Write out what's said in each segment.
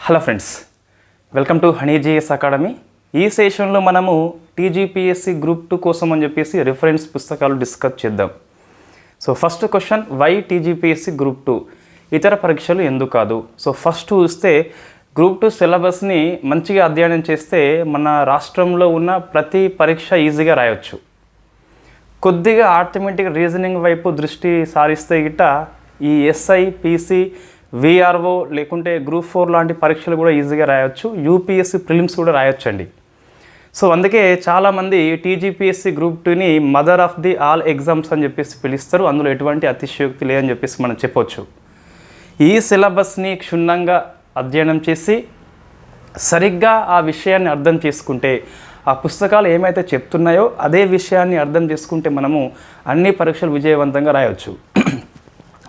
Hello friends, welcome to honey GS academy. ఈ సెషన్లో మనము టీజీపీఎస్సీ గ్రూప్ 2 కోసం అని చెప్పేసి రిఫరెన్స్ పుస్తకాలు డిస్కస్ చేద్దాం. So first question, why TGPSC group 2 ఇతర పరీక్షలు ఎందుకు కాదు? సో ఫస్ట్ చూస్తే గ్రూప్ 2 సిలబస్ని మంచిగా అధ్యయనం చేస్తే మన రాష్ట్రంలో ఉన్న ప్రతి పరీక్ష ఈజీగా రాయొచ్చు. కొద్దిగా ఆర్థమెటిక్ రీజనింగ్ వైపు దృష్టి సారిస్తే గిట్ట ఈ ఎస్ఐ, పీసీ, విఆర్ఓ లేకుంటే గ్రూప్ 4 లాంటి పరీక్షలు కూడా ఈజీగా రాయొచ్చు. యూపీఎస్సీ ప్రిలిమ్స్ కూడా రాయొచ్చండి. సో అందుకే చాలామంది టీజీపీఎస్సీ గ్రూప్ 2ని mother of the all exams అని చెప్పేసి పిలుస్తారు. అందులో ఎటువంటి అతిశయోక్తి లేదని చెప్పేసి మనం చెప్పొచ్చు. ఈ సిలబస్ని క్షుణ్ణంగా అధ్యయనం చేసి సరిగ్గా ఆ విషయాన్ని అర్థం చేసుకుంటే, ఆ పుస్తకాలు ఏమైతే చెప్తున్నాయో అదే విషయాన్ని అర్థం చేసుకుంటే మనము అన్ని పరీక్షలు విజయవంతంగా రాయొచ్చు.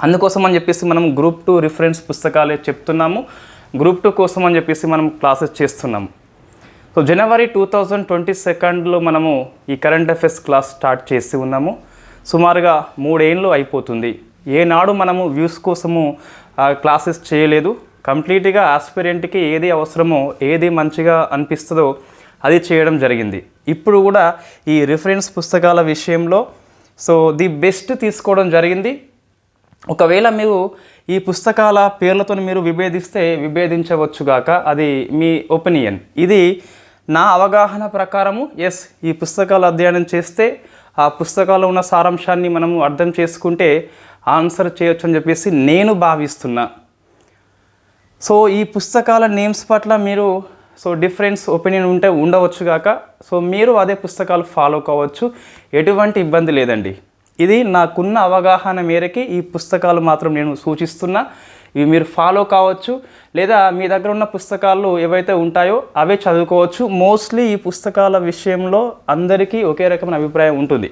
అందుకోసం అని చెప్పేసి మనం గ్రూప్ 2 రిఫరెన్స్ పుస్తకాలే చెప్తున్నాము. గ్రూప్ 2 కోసం అని చెప్పేసి మనం క్లాసెస్ చేస్తున్నాము. సో జనవరి 2022లో మనము ఈ కరెంట్ అఫైర్స్ క్లాస్ స్టార్ట్ చేసి ఉన్నాము. సుమారుగా 3 ఏళ్ళు అయిపోతుంది. ఏనాడు మనము వ్యూస్ కోసము క్లాసెస్ చేయలేదు. కంప్లీట్గా ఆస్పిరెంట్కి ఏది అవసరమో, ఏది మంచిగా అనిపిస్తుందో అది చేయడం జరిగింది. ఇప్పుడు కూడా ఈ రిఫరెన్స్ పుస్తకాల విషయంలో సో ది బెస్ట్ తీసుకోవడం జరిగింది. ఒకవేళ మీరు ఈ పుస్తకాల పేర్లతో మీరు విభేదిస్తే విభేదించవచ్చుగాక, అది మీ ఒపీనియన్. ఇది నా అవగాహన ప్రకారము ఈ పుస్తకాలు అధ్యయనం చేస్తే ఆ పుస్తకాల్లో ఉన్న సారాంశాన్ని మనము అర్థం చేసుకుంటే ఆన్సర్ చేయొచ్చు అని చెప్పేసి నేను భావిస్తున్నా. సో ఈ పుస్తకాల నేమ్స్ పట్ల మీరు డిఫరెన్స్ ఒపీనియన్ ఉండవచ్చుగాక. సో మీరు అదే పుస్తకాలు ఫాలో కావచ్చు, ఎటువంటి ఇబ్బంది లేదండి. ఇది నాకున్న అవగాహన మేరకి ఈ పుస్తకాలు మాత్రం నేను సూచిస్తున్నా. ఇవి మీరు ఫాలో కావచ్చు, లేదా మీ దగ్గర ఉన్న పుస్తకాలు ఏవైతే ఉంటాయో అవే చదువుకోవచ్చు. మోస్ట్లీ ఈ పుస్తకాల విషయంలో అందరికీ ఒకే రకమైన అభిప్రాయం ఉంటుంది.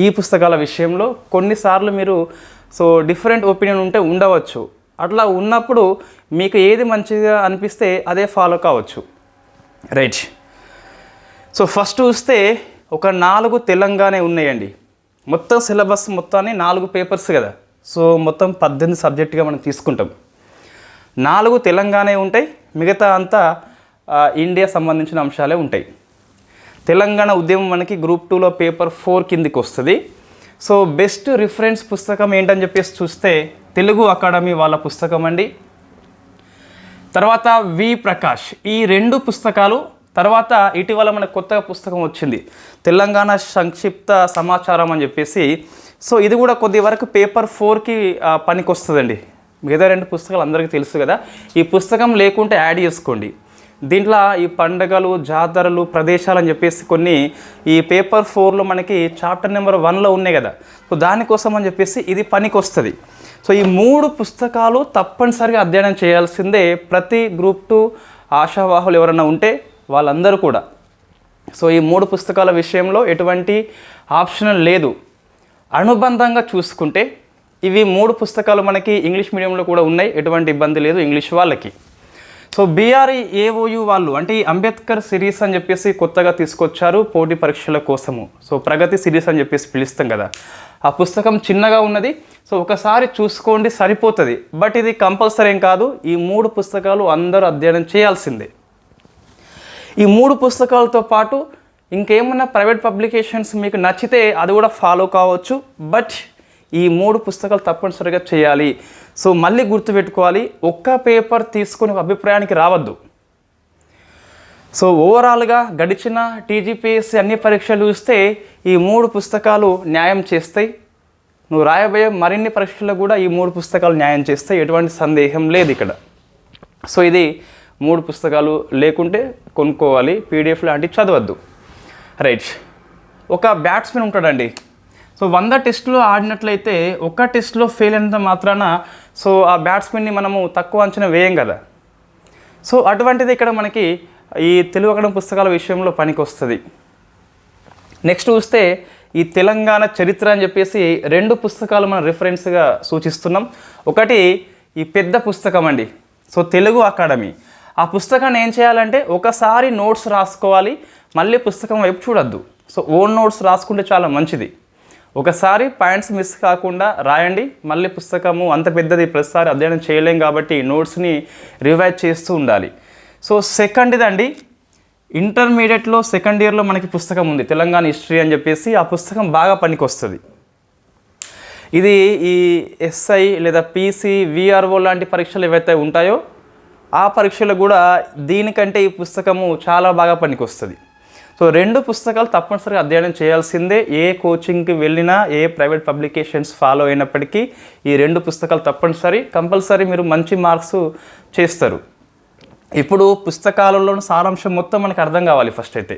ఈ పుస్తకాల విషయంలో కొన్నిసార్లు మీరు డిఫరెంట్ ఒపీనియన్ ఉండవచ్చు. అట్లా ఉన్నప్పుడు మీకు ఏది మంచిగా అనిపిస్తే అదే ఫాలో కావచ్చు. రైట్. సో ఫస్ట్ చూస్తే ఒక 4 తెలంగాణ ఉన్నాయండి. మొత్తం సిలబస్ మొత్తాన్ని 4 పేపర్స్ కదా. సో మొత్తం 18 సబ్జెక్టుగా మనం తీసుకుంటాం. 4 తెలంగాణ ఉంటాయి, మిగతా అంతా ఇండియా సంబంధించిన అంశాలే ఉంటాయి. తెలంగాణ ఉద్యమం మనకి గ్రూప్ 2లో పేపర్ 4 కిందికి వస్తుంది. సో బెస్ట్ రిఫరెన్స్ పుస్తకం ఏంటని చెప్పేసి చూస్తే తెలుగు అకాడమీ వాళ్ళ పుస్తకం అండి. తర్వాత వి ప్రకాష్, ఈ 2 పుస్తకాలు. తర్వాత ఇటీవల మనకు కొత్తగా పుస్తకం వచ్చింది, తెలంగాణ సంక్షిప్త సమాచారం అని చెప్పేసి. సో ఇది కూడా కొద్ది వరకు పేపర్ 4కి పనికి వస్తుందండి. మిగతా 2 పుస్తకాలు అందరికీ తెలుసు కదా. ఈ పుస్తకం లేకుంటే యాడ్ చేసుకోండి. దీంట్లో ఈ పండుగలు, జాతరలు, ప్రదేశాలు అని చెప్పేసి కొన్ని ఈ పేపర్ 4లో మనకి చాప్టర్ నెంబర్ 1లో ఉన్నాయి కదా. సో దానికోసం అని చెప్పేసి ఇది పనికి వస్తుంది. సో ఈ 3 పుస్తకాలు తప్పనిసరిగా అధ్యయనం చేయాల్సిందే ప్రతి గ్రూప్ 2 ఆశావాహులు ఎవరైనా ఉంటే వాళ్ళందరూ కూడా. సో ఈ 3 పుస్తకాల విషయంలో ఎటువంటి ఆప్షన్ లేదు. అనుబంధంగా చూసుకుంటే ఇవి 3 పుస్తకాలు మనకి ఇంగ్లీష్ మీడియంలో కూడా ఉన్నాయి, ఎటువంటి ఇబ్బంది లేదు ఇంగ్లీష్ వాళ్ళకి. సో BREAOU వాళ్ళు అంటే ఈ అంబేద్కర్ సిరీస్ అని చెప్పేసి కొత్తగా తీసుకొచ్చారు పోటీ పరీక్షల కోసము. సో ప్రగతి సిరీస్ అని చెప్పేసి పిలుస్తాం కదా. ఆ పుస్తకం చిన్నగా ఉన్నది. సో ఒకసారి చూసుకోండి, సరిపోతుంది. బట్ ఇది కంపల్సరీ ఏం కాదు. ఈ 3 పుస్తకాలు అందరూ అధ్యయనం చేయాల్సిందే. ఈ 3 పుస్తకాలతో పాటు ఇంకేమన్నా ప్రైవేట్ పబ్లికేషన్స్ మీకు నచ్చితే అది కూడా ఫాలో కావచ్చు. బట్ ఈ 3 పుస్తకాలు తప్పనిసరిగా చేయాలి. సో మళ్ళీ గుర్తుపెట్టుకోవాలి, ఒక్క పేపర్ తీసుకొని ఒక అభిప్రాయానికి రావద్దు. సో ఓవరాల్గా గడిచిన టీజీపీఎస్సీ అన్ని పరీక్షలు చూస్తే ఈ 3 పుస్తకాలు న్యాయం చేస్తాయి. నువ్వు రాయబోయే మరిన్ని పరీక్షలు కూడా ఈ 3 పుస్తకాలు న్యాయం చేస్తాయి, ఎటువంటి సందేహం లేదు ఇక్కడ. సో ఇది 3 పుస్తకాలు లేకుంటే కొనుక్కోవాలి, పీడిఎఫ్ లాంటివి చదవద్దు. రైట్. ఒక బ్యాట్స్మెన్ ఉంటాడండి. సో 100 టెస్టులు ఆడినట్లయితే ఒక టెస్ట్లో ఫెయిల్ అయినంత మాత్రాన సో ఆ బ్యాట్స్మెన్ని మనము తక్కువ అంచనా వేయం కదా. సో అటువంటిది ఇక్కడ మనకి ఈ తెలుగు అకాడమీ పుస్తకాల విషయంలో పనికి వస్తుంది. నెక్స్ట్ చూస్తే ఈ తెలంగాణ చరిత్ర అని చెప్పేసి 2 పుస్తకాలు మనం రిఫరెన్స్గా సూచిస్తున్నాం. ఒకటి ఈ పెద్ద పుస్తకం అండి, సో తెలుగు అకాడమీ. ఆ పుస్తకాన్ని ఏం చేయాలంటే ఒకసారి నోట్స్ రాసుకోవాలి, మళ్ళీ పుస్తకం వైపు చూడొద్దు. సో ఓన్ నోట్స్ రాసుకుంటే చాలా మంచిది. ఒకసారి పాయింట్స్ మిస్ కాకుండా రాయండి. మళ్ళీ పుస్తకము అంత పెద్దది ప్రతిసారి అధ్యయనం చేయలేం కాబట్టి నోట్స్ని రివైజ్ చేస్తూ ఉండాలి. సో సెకండ్దండి, ఇంటర్మీడియట్లో సెకండ్ ఇయర్లో మనకి పుస్తకం ఉంది తెలంగాణ హిస్టరీ అని చెప్పేసి. ఆ పుస్తకం బాగా పనికొస్తుంది. ఇది ఈ ఎస్ఐ లేదా పీసీ, విఆర్ఓ లాంటి పరీక్షలు ఏవైతే ఉంటాయో ఆ పరీక్షలు కూడా దీనికంటే ఈ పుస్తకము చాలా బాగా పనికొస్తుంది. సో 2 పుస్తకాలు తప్పనిసరిగా అధ్యయనం చేయాల్సిందే. ఏ కోచింగ్కి వెళ్ళినా, ఏ ప్రైవేట్ పబ్లికేషన్స్ ఫాలో అయినప్పటికీ ఈ 2 పుస్తకాలు కంపల్సరీ మీరు మంచి మార్క్స్ చేస్తారు. ఇప్పుడు పుస్తకాలలో సారాంశం మొత్తం మనకు అర్థం కావాలి. ఫస్ట్ అయితే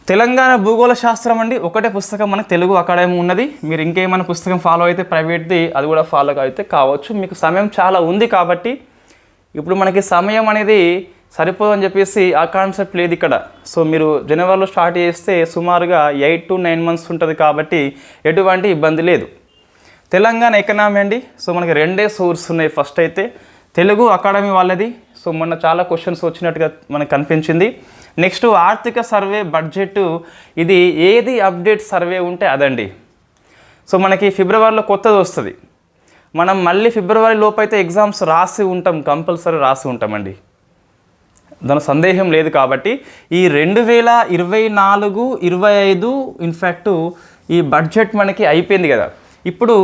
తెలంగాణ భూగోళ శాస్త్రం అండి, ఒకటే పుస్తకం మనకు తెలుగు అకాడమీ ఉన్నది. మీరు ఇంకేమైనా పుస్తకం ఫాలో అయితే ప్రైవేట్ది అది కూడా ఫాలో అయితే కావచ్చు. మీకు సమయం చాలా ఉంది కాబట్టి ఇప్పుడు మనకి సమయం అనేది సరిపోదని చెప్పేసి ఆ కాన్సెప్ట్ లేదు ఇక్కడ. సో మీరు జనవరిలో స్టార్ట్ చేస్తే సుమారుగా 8 to 9 months ఉంటుంది కాబట్టి ఎటువంటి ఇబ్బంది లేదు. తెలంగాణ ఎకనామీ అండి, సో మనకి 2 సోర్స్ ఉన్నాయి. ఫస్ట్ అయితే తెలుగు అకాడమీ వాళ్ళది. సో మొన్న చాలా క్వశ్చన్స్ వచ్చినట్టుగా మనకు కనిపించింది. నెక్స్ట్ ఆర్థిక సర్వే, బడ్జెట్, ఇది ఏది అప్డేట్ సర్వే ఉంటే అదండి. సో మనకి ఫిబ్రవరిలో కొత్తది వస్తుంది. మనం మళ్ళీ ఫిబ్రవరి లోపైతే ఎగ్జామ్స్ కంపల్సరీ రాసి ఉంటామండి, దాని సందేహం లేదు. కాబట్టి ఈ 2024, 25 ఇన్ఫ్యాక్ట్ ఈ బడ్జెట్ మనకి అయిపోయింది కదా. ఇప్పుడు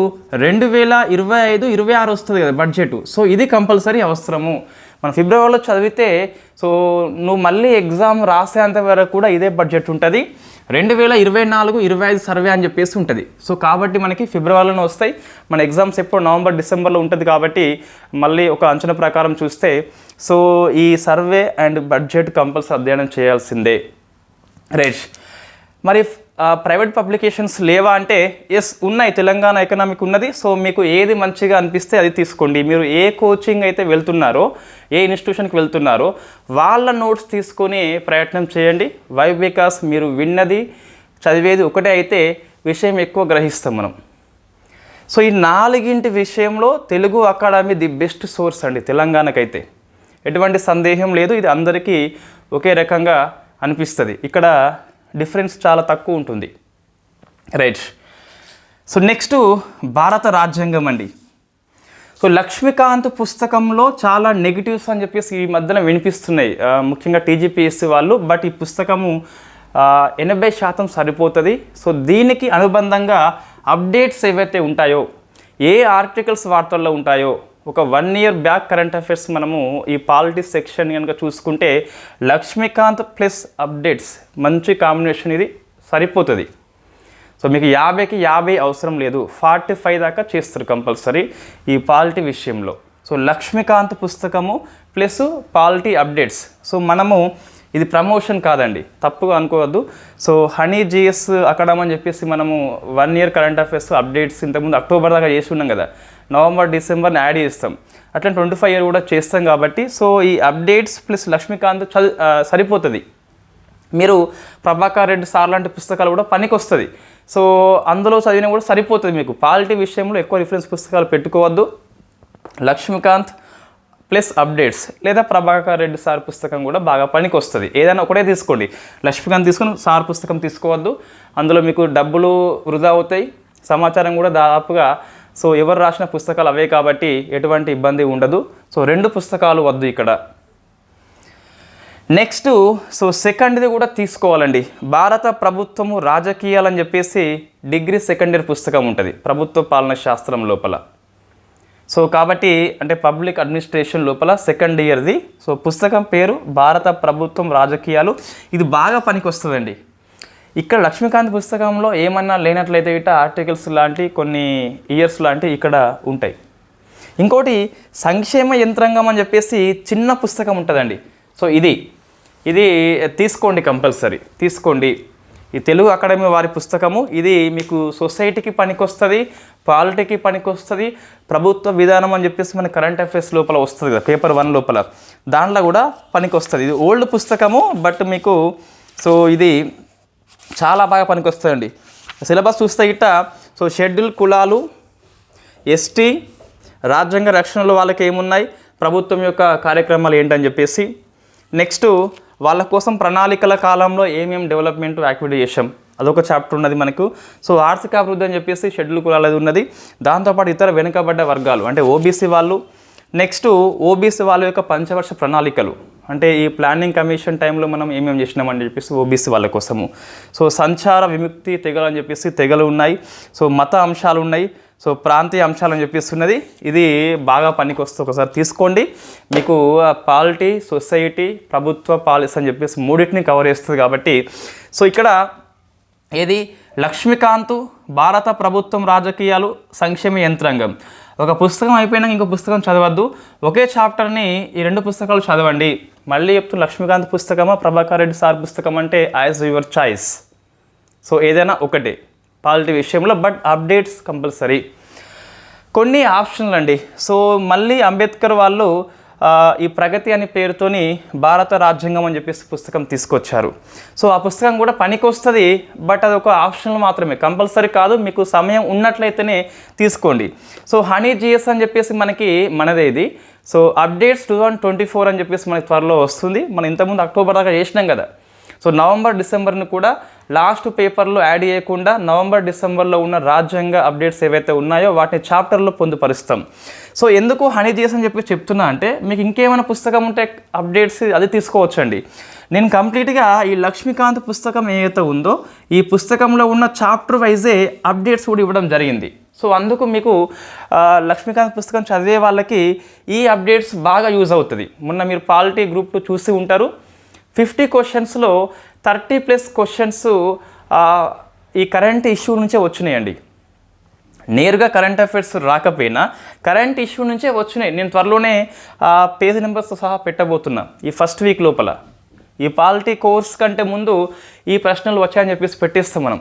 2025, 26 వస్తుంది కదా బడ్జెట్. సో ఇది కంపల్సరీ అవసరము. మనం ఫిబ్రవరిలో చదివితే సో నువ్వు మళ్ళీ ఎగ్జామ్ రాసేంత వరకు కూడా ఇదే బడ్జెట్ ఉంటుంది. 2024, 25 సర్వే అని చెప్పేసి ఉంటుంది. సో కాబట్టి మనకి ఫిబ్రవరిలోనే వస్తాయి. మన ఎగ్జామ్స్ ఎప్పుడు నవంబర్, డిసెంబర్లో ఉంటుంది కాబట్టి మళ్ళీ ఒక అంచనా ప్రకారం చూస్తే సో ఈ సర్వే అండ్ బడ్జెట్ కంపల్సరీ అధ్యయనం చేయాల్సిందే. రైట్. మరి ప్రైవేట్ పబ్లికేషన్స్ లేవా అంటే ఎస్ ఉన్నాయి, తెలంగాణ ఎకనామిక్ ఉన్నది. సో మీకు ఏది మంచిగా అనిపిస్తే అది తీసుకోండి. మీరు ఏ కోచింగ్ అయితే వెళ్తున్నారో, ఏ ఇన్స్టిట్యూషన్కి వెళ్తున్నారో వాళ్ళ నోట్స్ తీసుకొని ప్రయత్నం చేయండి. వై? బికాస్ మీరు విన్నది, చదివేది ఒకటే అయితే విషయం ఎక్కువ గ్రహిస్తాం మనం. సో ఈ 4 విషయంలో Telugu academy the best source అండి తెలంగాణకైతే, ఎటువంటి సందేహం లేదు. ఇది అందరికీ ఒకే రకంగా అనిపిస్తుంది. ఇక్కడ డిఫరెన్స్ చాలా తక్కువ ఉంటుంది. రైట్. సో నెక్స్ట్ భారత రాజ్యాంగం అండి. సో లక్ష్మీకాంత్ పుస్తకంలో చాలా నెగిటివ్స్ అని చెప్పేసి ఈ మధ్యన వినిపిస్తున్నాయి, ముఖ్యంగా టీజీపీఎస్సీ వాళ్ళు. బట్ ఈ పుస్తకము 80% సరిపోతుంది. సో దీనికి అనుబంధంగా అప్డేట్స్ ఏవైతే ఉంటాయో, ఏ ఆర్టికల్స్ వార్తల్లో ఉంటాయో, ఒక 1 year బ్యాక్ కరెంట్ అఫైర్స్ మనము ఈ పాలిటిక్స్ సెక్షన్ కనుక చూసుకుంటే లక్ష్మీకాంత్ ప్లస్ అప్డేట్స్ మంచి కాంబినేషన్, ఇది సరిపోతుంది. సో మీకు 50కి 50 అవసరం లేదు, 45 దాకా చేస్తారు కంపల్సరీ ఈ పాలిటీ విషయంలో. సో లక్ష్మీకాంత్ పుస్తకము ప్లస్ పాలిటీ అప్డేట్స్. సో మనము ఇది ప్రమోషన్ కాదండి, తప్పుగా అనుకోవద్దు. సో హనీ జిఎస్ అకాడమీ అని చెప్పేసి మనము 1 year కరెంట్ అఫైర్స్ అప్డేట్స్ ఇంతకుముందు అక్టోబర్ దాకా చేసి ఉన్నాం కదా, నవంబర్, డిసెంబర్ని యాడ్ చేస్తాం. అట్లా 25 year కూడా చేస్తాం కాబట్టి సో ఈ అప్డేట్స్ ప్లస్ లక్ష్మీకాంత్ సరిపోతుంది. మీరు ప్రభాకర్ రెడ్డి సార్ లాంటి పుస్తకాలు కూడా పనికి వస్తుంది. సో అందులో చదివినా కూడా సరిపోతుంది. మీకు పాలిటీ విషయంలో ఎక్కువ రిఫరెన్స్ పుస్తకాలు పెట్టుకోవద్దు. లక్ష్మీకాంత్ ప్లస్ అప్డేట్స్ లేదా ప్రభాకర్ రెడ్డి సార్ పుస్తకం కూడా బాగా పనికి వస్తుంది. ఏదైనా ఒకటే తీసుకోండి, లక్ష్మీకాంత్ తీసుకొని సార్ పుస్తకం తీసుకోవద్దు. అందులో మీకు డబ్బులు వృధా అవుతాయి, సమాచారం కూడా దాదాపుగా సో ఎవరు రాసిన పుస్తకాలు అవే కాబట్టి ఎటువంటి ఇబ్బంది ఉండదు. సో 2 పుస్తకాలు వద్దు ఇక్కడ. నెక్స్ట్ సో సెకండ్ది కూడా తీసుకోవాలండి. భారత ప్రభుత్వము రాజకీయాలని చెప్పేసి డిగ్రీ సెకండ్ ఇయర్ పుస్తకం ఉంటుంది ప్రభుత్వ పాలన శాస్త్రం లోపల. సో కాబట్టి అంటే పబ్లిక్ అడ్మినిస్ట్రేషన్ లోపల సెకండ్ ఇయర్ది. సో పుస్తకం పేరు భారత ప్రభుత్వం రాజకీయాలు. ఇది బాగా పనికి వస్తుందండి. ఇక్కడ లక్ష్మీకాంత్ పుస్తకంలో ఏమన్నా లేనట్లయితే ఇట ఆర్టికల్స్ లాంటి కొన్ని ఇయర్స్ లాంటి ఇక్కడ ఉంటాయి. ఇంకోటి సంక్షేమ యంత్రాంగం అని చెప్పేసి చిన్న పుస్తకం ఉంటుందండి. సో ఇది తీసుకోండి, కంపల్సరీ తీసుకోండి. ఈ తెలుగు అకాడమీ వారి పుస్తకము. ఇది మీకు సొసైటీకి పనికొస్తుంది, పాలిటీకి పనికొస్తుంది, ప్రభుత్వ విధానం అని చెప్పేసి మన కరెంట్ అఫైర్స్ లోపల వస్తుంది కదా పేపర్ 1 లోపల, దాంట్లో కూడా పనికొస్తుంది. ఇది ఓల్డ్ పుస్తకము బట్ మీకు సో ఇది చాలా బాగా పనికొస్తుందండి. సిలబస్ చూస్తే ఇట్ట సో షెడ్యూల్ కులాలు, ఎస్టీ, రాజ్యాంగ రక్షణలో వాళ్ళకి ఏమున్నాయి, ప్రభుత్వం యొక్క కార్యక్రమాలు ఏంటని చెప్పేసి, నెక్స్ట్ వాళ్ళ కోసం ప్రణాళికల కాలంలో ఏమేమి డెవలప్మెంట్ యాక్టివిటీ చేసాం, అదొక చాప్టర్ ఉన్నది మనకు. సో ఆర్థిక అభివృద్ధి అని చెప్పేసి షెడ్యూల్ కులాలది ఉన్నది. దాంతోపాటు ఇతర వెనుకబడ్డ వర్గాలు అంటే ఓబీసీ వాళ్ళు, నెక్స్ట్ ఓబీసీ వాళ్ళ యొక్క పంచవర్ష ప్రణాళికలు, అంటే ఈ ప్లానింగ్ కమిషన్ టైంలో మనం ఏమేమి చేసినామని చెప్పేసి ఓబీసీ వాళ్ళ కోసము. సో సంచార విముక్తి తెగలు అని చెప్పేసి తెగలు ఉన్నాయి. సో మత అంశాలు ఉన్నాయి. సో ప్రాంతీయ అంశాలు అని చెప్పేసి ఉన్నది. ఇది బాగా పనికి వస్తుంది, ఒకసారి తీసుకోండి. మీకు పాలిటీ, సొసైటీ, ప్రభుత్వ పాలసీ అని చెప్పేసి మూడింటిని కవర్ చేస్తుంది కాబట్టి. సో ఇక్కడ ఏది లక్ష్మీకాంత్ భారత ప్రభుత్వం రాజకీయాలు సంక్షేమ యంత్రాంగం. ఒక పుస్తకం అయిపోయినాక ఇంకో పుస్తకం చదవద్దు, ఒకే చాప్టర్ని ఈ 2 పుస్తకాలు చదవండి. మళ్ళీ చెప్తూ లక్ష్మీకాంత్ పుస్తకమా ప్రభాకర్ రెడ్డి సార్ పుస్తకం అంటే యాజ్ యువర్ చాయిస్. సో ఏదైనా ఒకటే పాలిటీ విషయంలో, బట్ అప్డేట్స్ కంపల్సరీ. కొన్ని ఆప్షన్లు అండి. సో మళ్ళీ అంబేద్కర్ వాళ్ళు ఈ ప్రగతి అనే పేరుతోని భారత రాజ్యాంగం అని చెప్పేసి పుస్తకం తీసుకొచ్చారు. సో ఆ పుస్తకం కూడా పనికి వస్తుంది, బట్ అది ఒక ఆప్షనల్ మాత్రమే, కంపల్సరీ కాదు. మీకు సమయం ఉన్నట్లయితేనే తీసుకోండి. సో హనీ జిఎస్ అని చెప్పేసి మనదే ఇది. సో అప్డేట్స్ 2024 అని చెప్పేసి మనకి త్వరలో వస్తుంది. మనం ఇంతకుముందు అక్టోబర్ దాకా చేసినాం కదా. సో నవంబర్, డిసెంబర్ని కూడా లాస్ట్ పేపర్లో యాడ్ చేయకుండా నవంబర్, డిసెంబర్లో ఉన్న రాజ్యాంగ అప్డేట్స్ ఏవైతే ఉన్నాయో వాటిని చాప్టర్లో పొందుపరుస్తాం. సో ఎందుకు హనీ జిఎస్ అని చెప్పి చెప్తున్నా అంటే, మీకు ఇంకేమైనా పుస్తకం ఉంటే అప్డేట్స్ అది తీసుకోవచ్చండి. నేను కంప్లీట్గా ఈ లక్ష్మీకాంత్ పుస్తకం ఏదైతే ఉందో ఈ పుస్తకంలో ఉన్న చాప్టర్ వైజే అప్డేట్స్ కూడా ఇవ్వడం జరిగింది. సో అందుకు మీకు లక్ష్మీకాంత్ పుస్తకం చదివే వాళ్ళకి ఈ అప్డేట్స్ బాగా యూజ్ అవుతుంది. మొన్న మీరు పాలిటీ గ్రూప్ 2 చూసి ఉంటారు. 50 క్వశ్చన్స్లో 30+ క్వశ్చన్స్ ఈ కరెంట్ ఇష్యూ నుంచే వచ్చినాయండి. నేరుగా కరెంట్ అఫైర్స్ రాకపోయినా కరెంట్ ఇష్యూ నుంచే వచ్చినాయి. నేను త్వరలోనే పేజ్ నెంబర్స్ సహా పెట్టబోతున్నా ఈ ఫస్ట్ వీక్ లోపల. ఈ పాలిటీ కోర్స్ కంటే ముందు ఈ ప్రశ్నలు వచ్చాయని చెప్పేసి పెట్టేస్తాం మనం.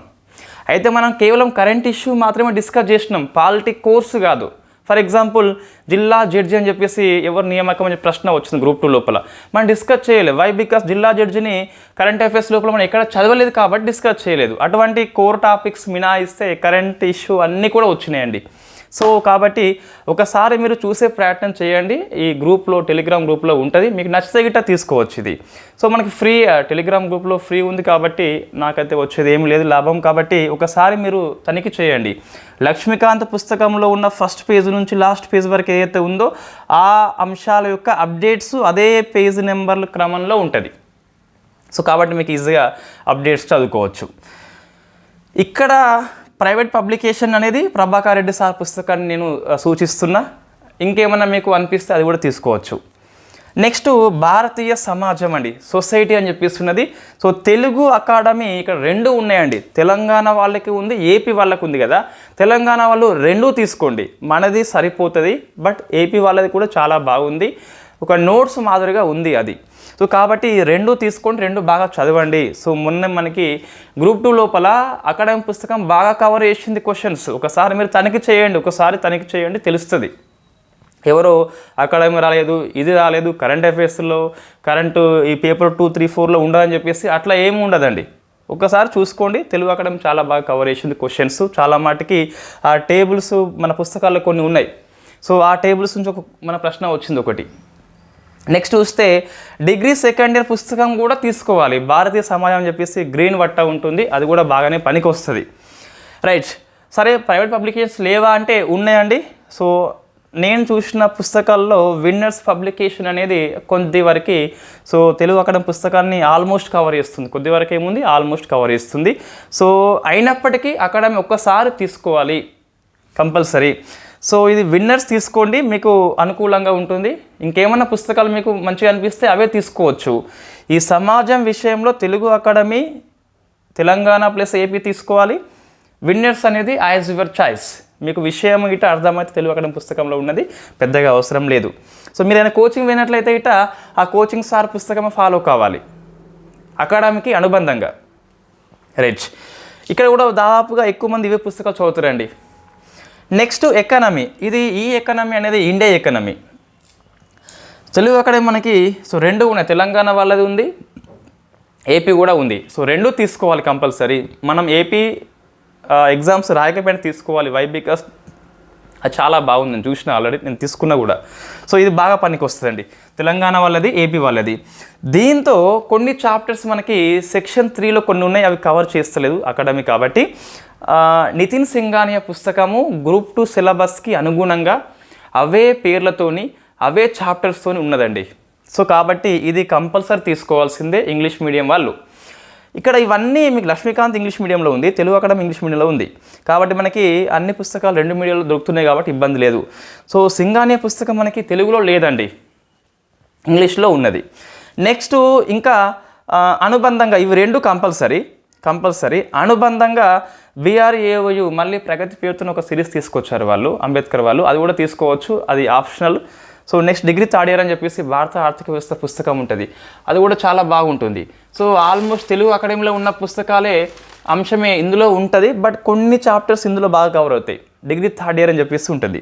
అయితే మనం కేవలం కరెంట్ ఇష్యూ మాత్రమే డిస్కస్ చేసినాం, పాలిటీ కోర్సు కాదు. ఫర్ ఎగ్జాంపుల్ జిల్లా జడ్జి అని చెప్పేసి ఎవరు నియామకం అనే ప్రశ్న వచ్చింది గ్రూప్ 2 లోపల, మనం డిస్కస్ చేయలేదు. వై? బికాస్ జిల్లా జడ్జిని కరెంట్ అఫైర్స్ లోపల మనం ఎక్కడ చదవలేదు కాబట్టి డిస్కస్ చేయలేదు. అటువంటి కోర్ టాపిక్స్ మినహాయిస్తే కరెంట్ ఇష్యూ అన్నీ కూడా వచ్చినాయండి. సో కాబట్టి ఒకసారి మీరు చూసే ప్రయత్నం చేయండి. ఈ గ్రూప్లో, టెలిగ్రామ్ గ్రూప్లో ఉంటుంది, మీకు నచ్చితే గిట్ట తీసుకోవచ్చు ఇది. సో మనకి ఫ్రీ, టెలిగ్రామ్ గ్రూప్లో ఫ్రీ ఉంది కాబట్టి నాకైతే వచ్చేది ఏం లేదు లాభం. కాబట్టి ఒకసారి మీరు తనిఖీ చేయండి. లక్ష్మీకాంత్ పుస్తకంలో ఉన్న ఫస్ట్ పేజ్ నుంచి లాస్ట్ పేజ్ వరకు ఏదైతే ఉందో ఆ అంశాల యొక్క అప్డేట్స్ అదే పేజ్ నెంబర్ల క్రమంలో ఉంటుంది. సో కాబట్టి మీకు ఈజీగా అప్డేట్స్ చదువుకోవచ్చు. ఇక్కడ ప్రైవేట్ పబ్లికేషన్ అనేది ప్రభాకర్ రెడ్డి సార్ పుస్తకాన్ని నేను సూచిస్తున్నా. ఇంకేమన్నా మీకు అనిపిస్తే అది కూడా తీసుకోవచ్చు. నెక్స్ట్ భారతీయ సమాజం అండి, సొసైటీ అని చెప్పిస్తున్నది. సో తెలుగు అకాడమీ ఇక్కడ 2 ఉన్నాయండి. తెలంగాణ వాళ్ళకి ఉంది, ఏపీ వాళ్ళకి ఉంది కదా. తెలంగాణ వాళ్ళు 2 తీసుకోండి, మనది సరిపోతుంది. బట్ ఏపీ వాళ్ళది కూడా చాలా బాగుంది, ఒక నోట్స్ మాదిరిగా ఉంది అది. సో కాబట్టి 2 తీసుకోండి, 2 బాగా చదవండి. సో మొన్న మనకి గ్రూప్ 2 లోపల అకాడమిక్ పుస్తకం బాగా కవర్ చేసింది క్వశ్చన్స్. ఒకసారి మీరు తనిఖీ చేయండి, తెలుస్తుంది. ఎవరో అకాడమీ రాలేదు, ఇది రాలేదు, కరెంట్ అఫైర్స్లో కరెంటు ఈ పేపర్ 2, 3, 4లో ఉండదని చెప్పేసి అట్లా ఏమి ఉండదండి. ఒకసారి చూసుకోండి. తెలుగు అకాడమీ చాలా బాగా కవర్ చేసింది క్వశ్చన్స్. చాలా మాటికి ఆ టేబుల్స్ మన పుస్తకాల్లో కొన్ని ఉన్నాయి. సో ఆ టేబుల్స్ నుంచి మన ప్రశ్న వచ్చింది ఒకటి. నెక్స్ట్ చూస్తే డిగ్రీ సెకండ్ ఇయర్ పుస్తకం కూడా తీసుకోవాలి. భారతీయ సమాజం అని చెప్పేసి గ్రీన్ వట్ట ఉంటుంది, అది కూడా బాగానే పనికి వస్తుంది. రైట్. సరే, ప్రైవేట్ పబ్లికేషన్స్ లేవా అంటే ఉన్నాయండి. సో నేను చూసిన పుస్తకాల్లో విన్నర్స్ పబ్లికేషన్ అనేది కొద్ది వరకు, సో తెలుగు అకాడమీ పుస్తకాన్ని ఆల్మోస్ట్ కవర్ చేస్తుంది. కొద్ది వరకు ఏముంది, ఆల్మోస్ట్ కవర్ చేస్తుంది. సో అయినప్పటికీ అకాడమీ ఒక్కసారి తీసుకోవాలి కంపల్సరీ. సో ఇది విన్నర్స్ తీసుకోండి, మీకు అనుకూలంగా ఉంటుంది. ఇంకేమన్నా పుస్తకాలు మీకు మంచిగా అనిపిస్తే అవే తీసుకోవచ్చు. ఈ సమాజం విషయంలో Telugu academy, Telangana plus AP తీసుకోవాలి. విన్నర్స్ అనేది యాజ్ యువర్ చాయిస్. మీకు విషయం గిట్ట అర్థమైతే తెలుగు అకాడమీ పుస్తకంలో ఉన్నది, పెద్దగా అవసరం లేదు. సో మీరు ఏదైనా కోచింగ్ వినట్లయితే గిట్ట ఆ కోచింగ్ సార్ పుస్తకం ఫాలో కావాలి అకాడమీకి అనుబంధంగా. రైట్. ఇక్కడ కూడా దాదాపుగా ఎక్కువ మంది ఇవే పుస్తకాలు చదువుతారండి. Next economy. ఈ ఎకానమీ అనేది ఇండియా ఎకానమీ. తెలుగు అకాడమీ మనకి సో 2 ఉన్నాయి, తెలంగాణ వాళ్ళది ఉంది, ఏపీ కూడా ఉంది. సో 2 తీసుకోవాలి కంపల్సరీ. మనం ఏపీ ఎగ్జామ్స్ రాయకపోయినా తీసుకోవాలి. వై? బికాస్ అది చాలా బాగుంది, నేను చూసిన ఆల్రెడీ, నేను తీసుకున్నా కూడా. సో ఇది బాగా పనికి వస్తుందండి. తెలంగాణ వాళ్ళది, ఏపీ వాళ్ళది. దీంతో కొన్ని చాప్టర్స్ మనకి సెక్షన్ 3లో కొన్ని ఉన్నాయి, అవి కవర్ చేస్తలేదు అకాడమీ కాబట్టి. నితిన్ సింఘానియా పుస్తకము గ్రూప్ 2 సిలబస్కి అనుగుణంగా అవే పేర్లతోని అవే చాప్టర్స్తోని ఉన్నదండి. సో కాబట్టి ఇది కంపల్సరీ తీసుకోవాల్సిందే ఇంగ్లీష్ మీడియం వాళ్ళు. ఇక్కడ ఇవన్నీ మీకు లక్ష్మీకాంత్ ఇంగ్లీష్ మీడియంలో ఉంది, తెలుగు అకాడమీ ఇంగ్లీష్ మీడియంలో ఉంది. కాబట్టి మనకి అన్ని పుస్తకాలు 2 మీడియంలో దొరుకుతున్నాయి కాబట్టి ఇబ్బంది లేదు. సో సింఘానియా పుస్తకం మనకి తెలుగులో లేదండి, ఇంగ్లీష్లో ఉన్నది. నెక్స్ట్ ఇంకా అనుబంధంగా ఇవి 2 కంపల్సరీ అనుబంధంగా BRAOU మళ్ళీ ప్రగతి పేరుతో ఒక సిరీస్ తీసుకొచ్చారు వాళ్ళు, అంబేద్కర్ వాళ్ళు. అది కూడా తీసుకోవచ్చు, అది optional. So next degree third year అని చెప్పేసి భారత ఆర్థిక వ్యవస్థ పుస్తకం ఉంటుంది, అది కూడా చాలా బాగుంటుంది. సో ఆల్మోస్ట్ తెలుగు అకాడమీలో ఉన్న పుస్తకాలే అంశమే ఇందులో ఉంటుంది, బట్ కొన్ని చాప్టర్స్ ఇందులో బాగా కవర్ అవుతాయి. డిగ్రీ థర్డ్ ఇయర్ అని చెప్పేసి ఉంటుంది.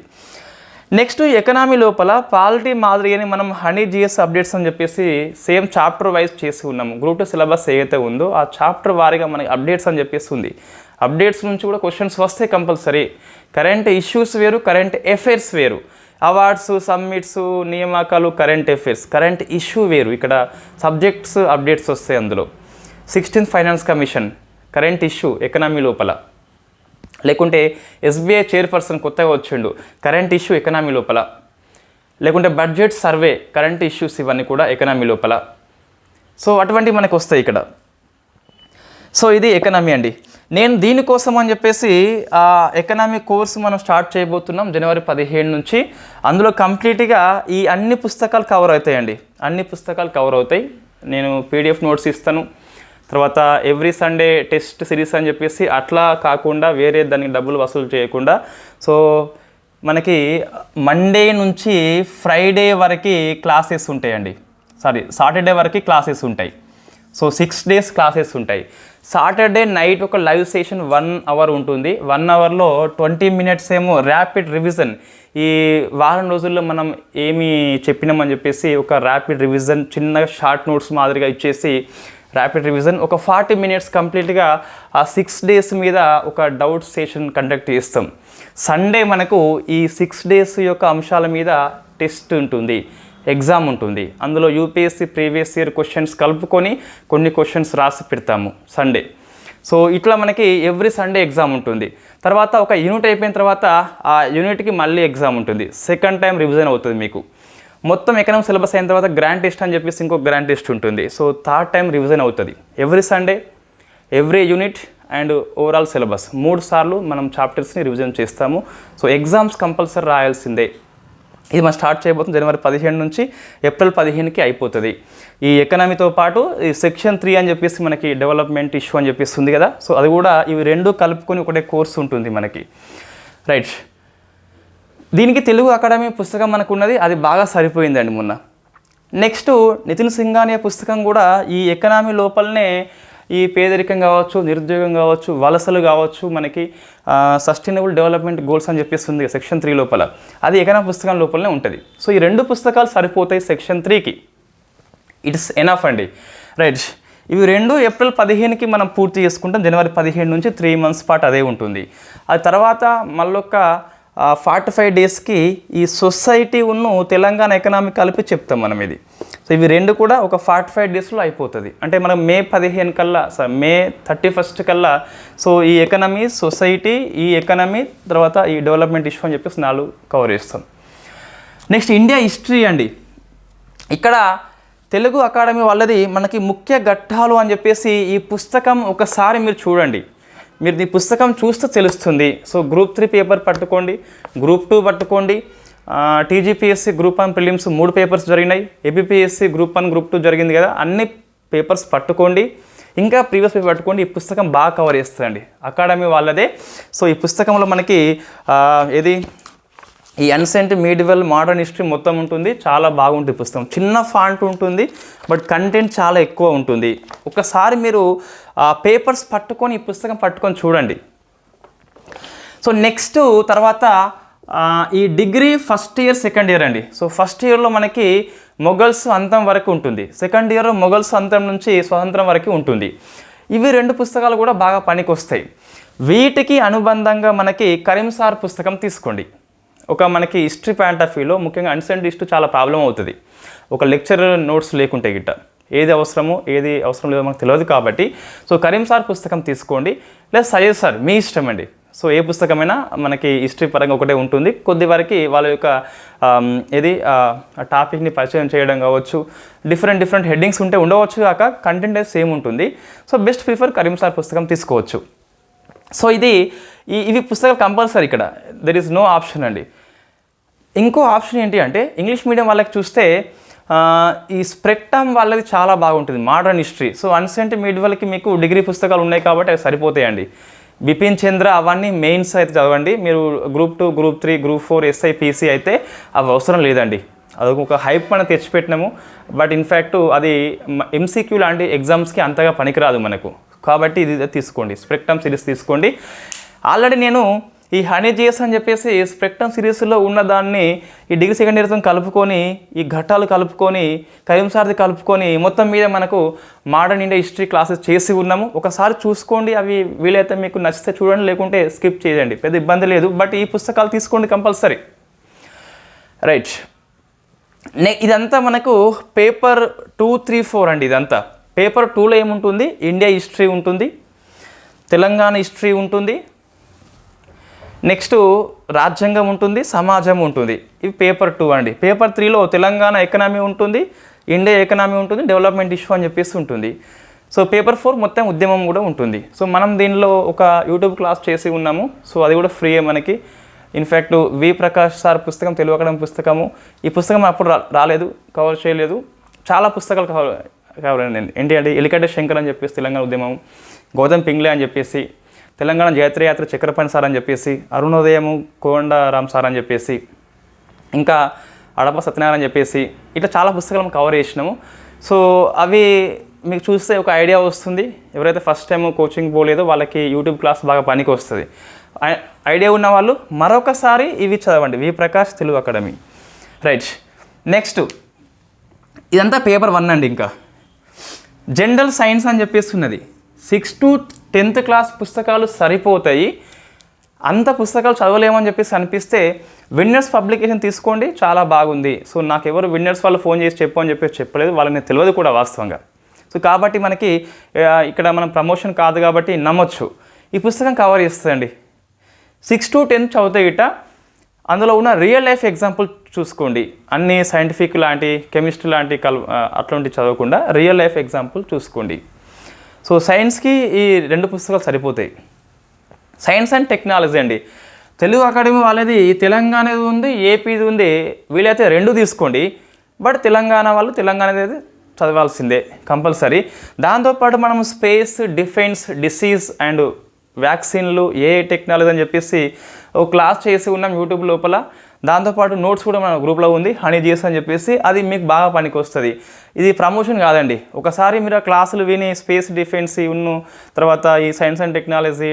నెక్స్ట్ ఎకనామీ లోపల పాలిటీ మాదిరి అని మనం హనీ GS అప్డేట్స్ అని చెప్పేసి సేమ్ చాప్టర్ వైజ్ చేసి ఉన్నాము. గ్రూప్ 2 సిలబస్ ఏదైతే ఉందో ఆ చాప్టర్ వారీగా మనకి అప్డేట్స్ అని చెప్పేసి ఉంది. అప్డేట్స్ నుంచి కూడా క్వశ్చన్స్ వస్తాయి కంపల్సరీ. కరెంట్ ఇష్యూస్ వేరు, కరెంట్ అఫైర్స్ వేరు. అవార్డ్స్, సమ్మిట్స్, నియామకాలు, కరెంట్ అఫైర్స్, కరెంట్ ఇష్యూ వేరు. ఇక్కడ సబ్జెక్ట్స్ అప్డేట్స్ వస్తాయి అందులో. 16th finance commission current issue economy లోపల. లేకుంటే SBI చైర్పర్సన్ కొత్తగా వచ్చిండు, కరెంట్ ఇష్యూ ఎకనామీ లోపల. లేకుంటే బడ్జెట్ సర్వే, కరెంట్ ఇష్యూస్, ఇవన్నీ కూడా ఎకనామీ లోపల. సో అటువంటివి మనకు వస్తాయి ఇక్కడ. సో ఇది ఎకనామీ అండి. నేను దీనికోసం అని చెప్పేసి ఎకనామీ కోర్సు మనం స్టార్ట్ చేయబోతున్నాం జనవరి 15 నుంచి. అందులో కంప్లీట్గా ఈ అన్ని పుస్తకాలు కవర్ అవుతాయండి, అన్ని పుస్తకాలు కవర్ అవుతాయి. నేను PDF నోట్స్ ఇస్తాను. తర్వాత ఎవ్రీ సండే టెస్ట్ సిరీస్ అని చెప్పేసి అట్లా కాకుండా వేరే దానికి డబ్బులు వసూలు చేయకుండా, సో మనకి మండే నుంచి ఫ్రైడే వరకు క్లాసెస్ ఉంటాయండి, సాటర్డే వరకు క్లాసెస్ ఉంటాయి. సో 6 days క్లాసెస్ ఉంటాయి. సాటర్డే నైట్ ఒక లైవ్ సెషన్ 1 hour ఉంటుంది. 1 hourలో 20 minutes ఏమో ర్యాపిడ్ రివిజన్. ఈ వారం రోజుల్లో మనం ఏమి చెప్పినామని చెప్పేసి ఒక ర్యాపిడ్ రివిజన్, చిన్న షార్ట్ నోట్స్ మాదిరిగా ఇచ్చేసి ర్యాపిడ్ రివిజన్. ఒక 40 minutes కంప్లీట్గా ఆ 6 days మీద ఒక డౌట్ సెషన్ కండక్ట్ చేస్తాం. సండే మనకు ఈ 6 days యొక్క అంశాల మీద టెస్ట్ ఉంటుంది, ఎగ్జామ్ ఉంటుంది. అందులో UPSC ప్రీవియస్ ఇయర్ క్వశ్చన్స్ కలుపుకొని కొన్ని క్వశ్చన్స్ రాసి పెడతాము సండే. సో ఇట్లా మనకి ఎవ్రీ సండే ఎగ్జామ్ ఉంటుంది. తర్వాత ఒక యూనిట్ అయిపోయిన తర్వాత ఆ యూనిట్కి మళ్ళీ ఎగ్జామ్ ఉంటుంది. సెకండ్ టైం రివిజన్ అవుతుంది మీకు. మొత్తం ఎకనామిక్ సిలబస్ అయిన తర్వాత గ్రాండ్ టెస్ట్ అని చెప్పేసి ఇంకో గ్రాండ్ టెస్ట్ ఉంటుంది. సో థర్డ్ టైం రివిజన్ అవుతుంది. Every Sunday, every unit and overall syllabus 3 సార్లు మనం చాప్టర్స్ని రివిజన్ చేస్తాము. సో ఎగ్జామ్స్ కంపల్సరీ రాయాల్సిందే. ఇది మనం స్టార్ట్ చేయబోతుంది జనవరి 15 నుంచి ఏప్రిల్ 15కి అయిపోతుంది. ఈ ఎకనామీతో పాటు ఈ సెక్షన్ 3 అని చెప్పేసి మనకి డెవలప్మెంట్ ఇష్యూ అని చెప్పేసి ఉంది కదా, సో అది కూడా ఇవి 2 కలుపుకొని ఒకటే కోర్సు ఉంటుంది మనకి, రైట్. దీనికి తెలుగు అకాడమీ పుస్తకం మనకు ఉన్నది, అది బాగా సరిపోయిందండి మొన్న. నెక్స్ట్ నితిన్ సింఘానియా పుస్తకం కూడా ఈ ఎకనామీ లోపలనే ఈ పేదరికం కావచ్చు, నిరుద్యోగం కావచ్చు, వలసలు కావచ్చు, మనకి సస్టైనబుల్ డెవలప్మెంట్ గోల్స్ అని చెప్పేసి ఉంది సెక్షన్ 3 లోపల, అది ఎకనామీ పుస్తకం లోపలనే ఉంటుంది. సో ఈ 2 పుస్తకాలు సరిపోతాయి సెక్షన్ 3కి. ఇట్స్ ఎనఫ్ అండి, రైట్. ఇవి 2 ఏప్రిల్ 15కి మనం పూర్తి చేసుకుంటాం. జనవరి 15 నుంచి 3 months పాటు అదే ఉంటుంది. ఆ తర్వాత మళ్ళొక 45 daysకి ఈ సొసైటీ ఉన్ను తెలంగాణ ఎకనామీ కలిపి చెప్తాం మనం ఇది. సో ఇవి 2 కూడా ఒక 45 daysలో అయిపోతుంది. అంటే మనం మే 15 కల్లా, మే 31 కల్లా సో ఈ ఎకనామీ, సొసైటీ, ఈ ఎకనామీ, తర్వాత ఈ డెవలప్మెంట్ ఇష్యూ అని చెప్పేసి 4 కవర్ చేస్తాం. నెక్స్ట్ ఇండియా హిస్టరీ అండి. ఇక్కడ తెలుగు అకాడమీ వాళ్ళది మనకి ముఖ్య ఘట్టాలు అని చెప్పేసి ఈ పుస్తకం ఒకసారి మీరు చూడండి. మీరు ఈ పుస్తకం చూస్తే తెలుస్తుంది. సో గ్రూప్ 3 పేపర్ పట్టుకోండి, గ్రూప్ 2 పట్టుకోండి, TGPSC గ్రూప్ 1 ప్రిలిమ్స్ 3 పేపర్స్ జరిగినాయి, APPSC గ్రూప్ 1 గ్రూప్ 2 జరిగింది కదా, అన్ని పేపర్స్ పట్టుకోండి. ఇంకా ప్రీవియస్ పేపర్ పట్టుకోండి. ఈ పుస్తకం బాగా కవర్ చేస్తుందండి, అకాడమీ వాళ్ళదే. సో ఈ పుస్తకంలో మనకి ఏది ఈ అన్సెంట్, మీడివల్, మోడర్న్ హిస్టరీ మొత్తం ఉంటుంది. చాలా బాగుంటుంది పుస్తకం. చిన్న ఫాంట్ ఉంటుంది, బట్ కంటెంట్ చాలా ఎక్కువ ఉంటుంది. ఒకసారి మీరు పేపర్స్ పట్టుకొని ఈ పుస్తకం పట్టుకొని చూడండి. సో నెక్స్ట్ తర్వాత ఈ degree first year, second year అండి. సో ఫస్ట్ ఇయర్లో మనకి మొఘల్స్ అంతం వరకు ఉంటుంది, సెకండ్ ఇయర్ మొఘల్స్ అంతం నుంచి స్వతంత్రం వరకు ఉంటుంది. ఇవి 2 పుస్తకాలు కూడా బాగా పనికి వస్తాయి. వీటికి అనుబంధంగా మనకి కరీంసార్ పుస్తకం తీసుకోండి. ఒక మనకి హిస్టరీ పాయింట్ ఆఫ్ వ్యూలో ముఖ్యంగా అన్సెంట్ హిస్టరీ చాలా ప్రాబ్లం అవుతుంది. ఒక లెక్చరర్ నోట్స్ లేకుంటే గిట్ట ఏది అవసరమో ఏది అవసరం లేదో మనకు తెలియదు కాబట్టి సో కరీం సార్ పుస్తకం తీసుకోండి, లేదా సయ్యద్ సార్ మీ ఇష్టం అండి. సో ఏ పుస్తకమైనా మనకి హిస్టరీ పరంగా ఒకటే ఉంటుంది. కొద్ది వరకు వాళ్ళ యొక్క టాపిక్ని పరిచయం చేయడం కావచ్చు, డిఫరెంట్ హెడ్డింగ్స్ ఉంటే ఉండవచ్చు కాక కంటెంట్ అయితే సేమ్ ఉంటుంది. So best prefer Karim sir పుస్తకం తీసుకోవచ్చు. సో ఇవి పుస్తకాలు కంపల్సరీ, ఇక్కడ దెర్ ఈజ్ నో ఆప్షన్ అండి. ఇంకో ఆప్షన్ ఏంటి అంటే ఇంగ్లీష్ మీడియం వాళ్ళకి చూస్తే ఈ స్ప్రెక్టమ్ వాళ్ళది చాలా బాగుంటుంది, modern history. So unsent mid వాళ్ళకి మీకు డిగ్రీ పుస్తకాలు ఉన్నాయి కాబట్టి అవి సరిపోతాయండి. బిపిన్ చంద్ర అవన్నీ మెయిన్స్ అయితే చదవండి. మీరు group 2, group 3, group 4, SI, PC అయితే అవి అవసరం లేదండి. అది ఒక హైప్ మనం తెచ్చిపెట్టినాము, బట్ ఇన్ఫ్యాక్ట్ అది ఎంసీక్యూ లాంటి ఎగ్జామ్స్కి అంతగా పనికిరాదు మనకు. కాబట్టి ఇది తీసుకోండి, స్ప్రెక్టమ్ సిరీస్ తీసుకోండి. ఆల్రెడీ నేను ఈ హనీ జిఎస్ అని చెప్పేసి స్ప్రెక్టమ్ సిరీస్లో ఉన్న దాన్ని ఈ డిగ్రీ సెకండ్ ఇయర్తో కలుపుకొని, ఈ ఘట్టాలు కలుపుకొని, కరీం సార్ది కలుపుకొని మొత్తం మీద మనకు మోడర్న్ ఇండియా హిస్టరీ క్లాసెస్ చేసి ఉన్నాము. ఒకసారి చూసుకోండి, అవి వీలైతే మీకు నచ్చితే చూడండి, లేకుంటే స్కిప్ చేయండి, పెద్ద ఇబ్బంది లేదు. బట్ ఈ పుస్తకాలు తీసుకోండి కంపల్సరీ. రైట్, ఇదంతా మనకు పేపర్ 2, 3, 4 అండి. ఇదంతా పేపర్ 2లో ఏముంటుంది, ఇండియా హిస్టరీ ఉంటుంది, తెలంగాణ హిస్టరీ ఉంటుంది, నెక్స్ట్ రాజ్యాంగం ఉంటుంది, సమాజం ఉంటుంది. ఇవి పేపర్ 2 అండి. పేపర్ 3లో తెలంగాణ ఎకనామీ ఉంటుంది, ఇండియా ఎకనామీ ఉంటుంది, డెవలప్మెంట్ ఇష్యూ అని చెప్పేసి ఉంటుంది. సో పేపర్ 4 మొత్తం ఉద్యమం కూడా ఉంటుంది. సో మనం దీనిలో ఒక యూట్యూబ్ క్లాస్ చేసి ఉన్నాము. సో అది కూడా ఫ్రీయే మనకి. ఇన్ఫ్యాక్ట్ వి ప్రకాష్ సార్ పుస్తకం, తెలుగు అకాడమీ పుస్తకము, ఈ పుస్తకం అప్పుడు రాలేదు, కవర్ చేయలేదు. చాలా పుస్తకాలు కవర్ ఏంటి అంటే ఎలికడ్డ శంకర్ అని చెప్పేసి తెలంగాణ ఉద్యమం, గౌతమ్ పింగ్లే అని చెప్పేసి తెలంగాణ జైత్రయాత్ర చక్రపాణి సార్ అని చెప్పేసి, అరుణోదయము కోదండరామ్ సార్ అని చెప్పేసి, ఇంకా అడప సత్యనారాయణ అని చెప్పేసి, ఇట్లా చాలా పుస్తకాలు కవర్ చేసినాము. సో అవి మీకు చూస్తే ఒక ఐడియా వస్తుంది. ఎవరైతే ఫస్ట్ టైం కోచింగ్ పోలేదో వాళ్ళకి యూట్యూబ్ క్లాస్ బాగా పనికి వస్తుంది. ఐడియా ఉన్న వాళ్ళు మరొకసారి ఇవి చదవండి, V Prakash Telugu academy. Right, next ఇదంతా పేపర్ 1 అండి. ఇంకా జనరల్ సైన్స్ అని చెప్పేసి ఉన్నది. 6th to 10th క్లాస్ పుస్తకాలు సరిపోతాయి. అంత పుస్తకాలు చదవలేమని చెప్పేసి అనిపిస్తే విన్నర్స్ పబ్లికేషన్ తీసుకోండి, చాలా బాగుంది. సో నాకు ఎవరు విన్నర్స్ వాళ్ళు ఫోన్ చేసి చెప్పు అని చెప్పేసి చెప్పలేదు, వాళ్ళకి తెలియదు కూడా వాస్తవంగా. సో కాబట్టి మనకి ఇక్కడ మనం ప్రమోషన్ కాదు కాబట్టి నమ్మొచ్చు. ఈ పుస్తకం కవర్ చేస్తుందండి. 6th to 10th చదివితే గిట్ట అందులో ఉన్న రియల్ లైఫ్ ఎగ్జాంపుల్ చూసుకోండి. అన్ని సైంటిఫిక్ లాంటి, కెమిస్ట్రీ లాంటి అట్లాంటివి చదవకుండా రియల్ లైఫ్ ఎగ్జాంపుల్ చూసుకోండి. సో సైన్స్కి ఈ 2 పుస్తకాలు సరిపోతాయి. సైన్స్ అండ్ టెక్నాలజీ అండి. తెలుగు అకాడమీ వాళ్ళది తెలంగాణది ఉంది, ఏపీది ఉంది. వీలైతే 2 తీసుకోండి. బట్ తెలంగాణ వాళ్ళు తెలంగాణది చదవాల్సిందే కంపల్సరీ. దాంతోపాటు మనం స్పేస్, డిఫెన్స్, డిసీజ్ అండ్ వ్యాక్సిన్లు, ఏ టెక్నాలజీ అని చెప్పేసి ఒక క్లాస్ చేసి ఉన్నాం యూట్యూబ్ లోపల. దాంతోపాటు నోట్స్ కూడా మన గ్రూప్లో ఉంది, హనీ జిఎస్ అని చెప్పేసి. అది మీకు బాగా పనికి వస్తుంది. ఇది ప్రమోషన్ కాదండి. ఒకసారి మీరు ఆ క్లాసులు విని స్పేస్, డిఫెన్స్ ఉన్న తర్వాత ఈ సైన్స్ అండ్ టెక్నాలజీ,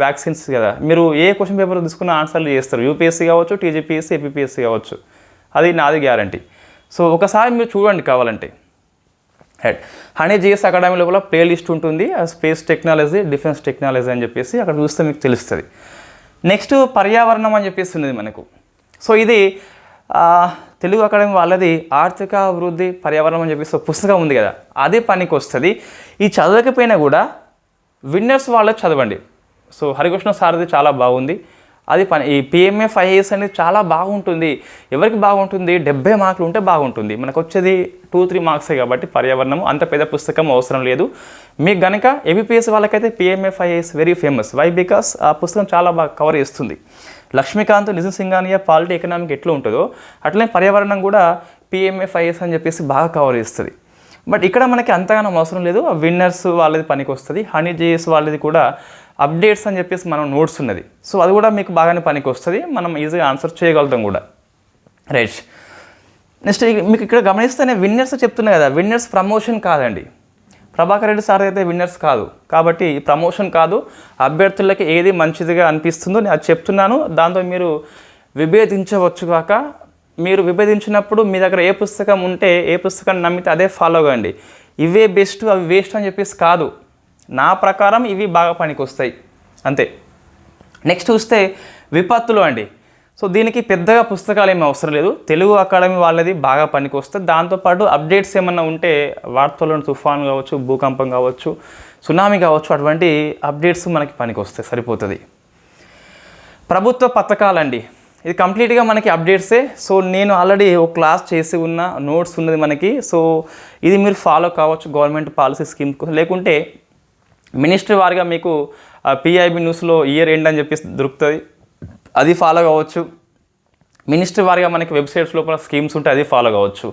వ్యాక్సిన్స్ కదా, మీరు ఏ క్వశ్చన్ పేపర్ తీసుకున్న ఆన్సర్లు చేస్తారు. యూపీఎస్సీ కావచ్చు, టీజీపీఎస్సీ, ఏపీపీఎస్సీ కావచ్చు. అది నాది గ్యారంటీ. సో ఒకసారి మీరు చూడండి కావాలంటే. రైట్, హనీ జిఎస్ అకాడమీ లోపల ప్లే లిస్ట్ ఉంటుంది, స్పేస్ టెక్నాలజీ, డిఫెన్స్ టెక్నాలజీ అని చెప్పేసి అక్కడ చూస్తే మీకు తెలుస్తుంది. నెక్స్ట్ పర్యావరణం అని చెప్పేసి ఉన్నది మనకు. సో ఇది తెలుగు అకాడమీ వాళ్ళది ఆర్థిక అభివృద్ధి పర్యావరణం అని చెప్పేసి పుస్తకం ఉంది కదా, అదే పనికి వస్తుంది. ఈ చదవకపోయినా కూడా విన్నర్స్ వాళ్ళకి చదవండి. సో హరికృష్ణ సార్ది చాలా బాగుంది, అది పని. ఈ పిఎంఎఫ్ ఐఏఎస్ అనేది చాలా బాగుంటుంది. ఎవరికి బాగుంటుంది, 70 మార్కులు ఉంటే బాగుంటుంది. మనకు వచ్చేది 2-3 మార్క్సే కాబట్టి పర్యావరణం అంత పెద్ద పుస్తకం అవసరం లేదు. మీకు కనుక ఏబిపిఎస్ వాళ్ళకైతే PMF IAS very famous. Why? Because ఆ పుస్తకం చాలా బాగా కవర్ చేస్తుంది. లక్ష్మీకాంత్, నిజం సింగానియా పాలిటీ ఎకనామిక్ ఎట్లా ఉంటుందో అట్లనే పర్యావరణం కూడా పిఎంఎఫ్ ఐఏఎస్ అని చెప్పేసి బాగా కవర్ చేస్తుంది. బట్ ఇక్కడ మనకి అంతగానో అవసరం లేదు. ఆ విన్నర్స్ వాళ్ళది పనికి వస్తుంది. హనీ జిఎస్ వాళ్ళది కూడా అప్డేట్స్ అని చెప్పేసి మనం నోట్స్ ఉన్నది. సో అది కూడా మీకు బాగానే పనికి వస్తుంది, మనం ఈజీగా ఆన్సర్ చేయగలుగుతాం కూడా. రైట్, నెక్స్ట్ మీకు ఇక్కడ గమనిస్తేనే విన్నర్స్ చెప్తున్నా కదా, విన్నర్స్ ప్రమోషన్ కాదండి. ప్రభాకర్ రెడ్డి సార్ అయితే విన్నర్స్ కాదు కాబట్టి ప్రమోషన్ కాదు. అభ్యర్థులకి ఏది మంచిదిగా అనిపిస్తుందో నేను అది చెప్తున్నాను. దాంతో మీరు విభేదించవచ్చు కాక, మీరు విభేదించినప్పుడు మీ దగ్గర ఏ పుస్తకం ఉంటే ఏ పుస్తకాన్ని నమ్మితే అదే ఫాలో కండి. ఇవే బెస్ట్ అవి వేస్ట్ అని చెప్పేసి కాదు, నా ప్రకారం ఇవి బాగా పనికి వస్తాయి అంతే. నెక్స్ట్ చూస్తే విపత్తులు అండి. సో దీనికి పెద్దగా పుస్తకాలు ఏమీ అవసరం లేదు, తెలుగు అకాడమీ వాళ్ళది బాగా పనికొస్తుంది. దాంతోపాటు అప్డేట్స్ ఏమన్నా ఉంటే వార్తల్లో తుఫాన్ కావచ్చు, భూకంపం కావచ్చు, సునామీ కావచ్చు, అటువంటి అప్డేట్స్ మనకి పనికొస్తాయి, సరిపోతుంది. ప్రభుత్వ పథకాలండి, ఇది కంప్లీట్గా మనకి అప్డేట్సే. సో నేను ఆల్రెడీ ఒక క్లాస్ చేసి ఉన్న నోట్స్ ఉన్నది మనకి. సో ఇది మీరు ఫాలో కావచ్చు, గవర్నమెంట్ పాలసీ స్కీమ్, లేకుంటే మినిస్ట్రీ వారిగా మీకు పిఐబి న్యూస్లో ఇయర్ ఎండ్ అని చెప్పేసి దొరుకుతుంది, అది ఫాలో కావచ్చు. మినిస్ట్రీ వారిగా మనకి వెబ్సైట్స్ లోపల స్కీమ్స్ ఉంటే అది ఫాలో కావచ్చు.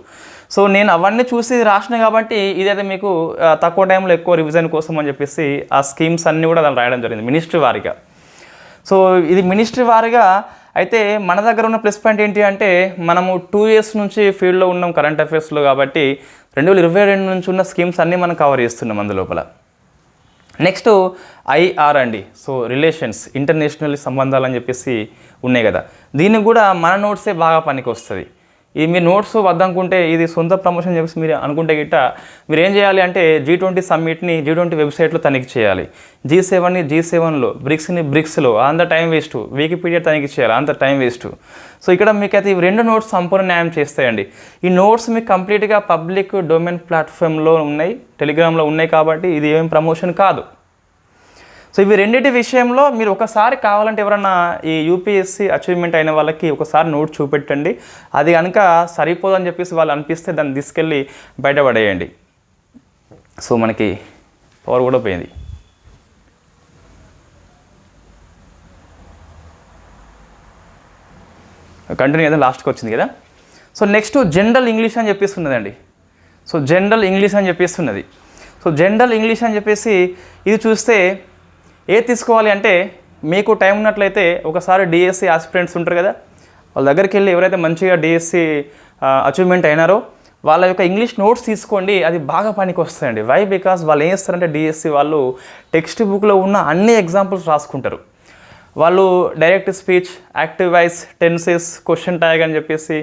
సో నేను అవన్నీ చూసి రాసిన కాబట్టి ఇదైతే మీకు తక్కువ టైంలో ఎక్కువ రివిజన్ కోసం అని చెప్పేసి ఆ స్కీమ్స్ అన్నీ కూడా దాన్ని రాయడం జరిగింది మినిస్ట్రీ వారిగా. సో ఇది మినిస్ట్రీ వారిగా అయితే మన దగ్గర ఉన్న ప్లస్ పాయింట్ ఏంటి అంటే మనము 2 years నుంచి ఫీల్డ్లో ఉన్నాం కరెంట్ అఫైర్స్లో, కాబట్టి 2022 నుంచి ఉన్న స్కీమ్స్ అన్నీ మనం కవర్ చేస్తున్నాం అందులోపల. నెక్స్ట్ ఐఆర్ అండి, సో రిలేషన్స్, ఇంటర్నేషనల్ సంబంధాలు అని చెప్పేసి ఉన్నాయి కదా, దీనికి కూడా మన నోట్సే బాగా పనికి వస్తుంది. ఈ మీ నోట్స్ వద్దనుకుంటే ఇది సొంత ప్రమోషన్ చెప్పేసి మీరు అనుకుంటే గిట్ట మీరు ఏం చేయాలి అంటే G20 సమ్మిట్ని G20 వెబ్సైట్లో తనిఖీ చేయాలి, G7ని G7లో, బ్రిక్స్ని బ్రిక్స్లో, అంత టైం వేస్ట్, వికీపీడియా తనిఖీ చేయాలి, అంత టైం వేస్ట్. సో ఇక్కడ మీకు అయితే ఇవి 2 నోట్స్ సంపూర్ణ న్యాయం చేస్తాయండి. ఈ నోట్స్ మీకు కంప్లీట్గా పబ్లిక్ డొమైన్ ప్లాట్ఫామ్లో ఉన్నాయి, టెలిగ్రామ్లో ఉన్నాయి, కాబట్టి ఇది ఏం ప్రమోషన్ కాదు. సో ఇవి రెండింటి విషయంలో మీరు ఒకసారి కావాలంటే ఎవరన్నా ఈ యూపీఎస్సీ అచీవ్మెంట్ అయిన వాళ్ళకి ఒకసారి నోట్ చూపెట్టండి, అది కనుక సరిపోదని చెప్పేసి వాళ్ళు అనిపిస్తే దాన్ని తీసుకెళ్ళి బయటపడేయండి. సో మనకి పవర్ కూడా పోయింది. కంటిన్యూ అయితే లాస్ట్కి వచ్చింది కదా. సో నెక్స్ట్ జనరల్ ఇంగ్లీష్ అని చెప్పేసి ఉన్నదండి. సో జనరల్ ఇంగ్లీష్ అని చెప్పేసి ఉన్నది. సో జనరల్ ఇంగ్లీష్ అని చెప్పేసి ఇది చూస్తే ఏది తీసుకోవాలి అంటే మీకు టైం ఉన్నట్లయితే ఒకసారి డిఎస్సి ఆస్పిరెంట్స్ ఉంటారు కదా, వాళ్ళ దగ్గరికి వెళ్ళి ఎవరైతే మంచిగా డిఎస్సి అచీవ్మెంట్ అయినారో వాళ్ళ యొక్క ఇంగ్లీష్ నోట్స్ తీసుకోండి, అది బాగా పనికి వస్తాయండి. వై? బికాస్ వాళ్ళు ఏం చేస్తారంటే డిఎస్సి వాళ్ళు టెక్స్ట్ బుక్లో ఉన్న అన్ని ఎగ్జాంపుల్స్ రాసుకుంటారు. వాళ్ళు direct speech, active voice, tenses, question tag అని చెప్పేసి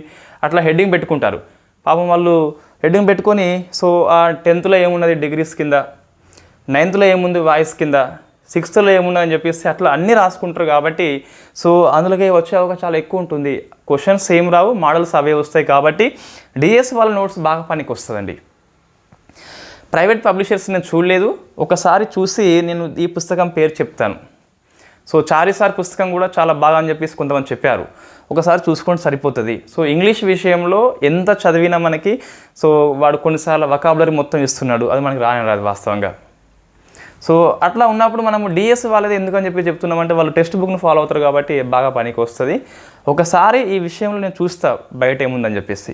అట్లా హెడ్డింగ్ పెట్టుకుంటారు. పాపం వాళ్ళు హెడ్డింగ్ పెట్టుకొని సో ఆ 10th ఏమున్నది డిగ్రీస్ కింద, 9th ఏముంది వాయిస్ కింద, 6th ఏమున్నదని చెప్పేసి అట్లా అన్నీ రాసుకుంటారు. కాబట్టి సో అందులోకి వచ్చే అవకాశం చాలా ఎక్కువ ఉంటుంది. క్వశ్చన్స్ ఏం రావు, మోడల్స్ అవే వస్తాయి. కాబట్టి డిఎస్ వాళ్ళ నోట్స్ బాగా పనికి వస్తుందండి. ప్రైవేట్ పబ్లిషర్స్ నేను చూడలేదు, ఒకసారి చూసి నేను ఈ పుస్తకం పేరు చెప్తాను. సో చారిసార్ పుస్తకం కూడా చాలా బాగా అని చెప్పేసి కొంతమంది చెప్పారు, ఒకసారి చూసుకుంటే సరిపోతుంది. సో ఇంగ్లీష్ విషయంలో ఎంత చదివినా మనకి సో వాడు కొన్నిసార్లు వొకాబులరీ మొత్తం ఇస్తున్నాడు, అది మనకి రాదు వాస్తవంగా. సో అట్లా ఉన్నప్పుడు మనము డిఎస్ వాళ్ళది ఎందుకని చెప్పి చెప్తున్నామంటే వాళ్ళు టెక్స్ట్ బుక్ను ఫాలో అవుతారు కాబట్టి బాగా పనికి వస్తుంది. ఒకసారి ఈ విషయంలో నేను చూస్తా బయట ఏముందని చెప్పేసి.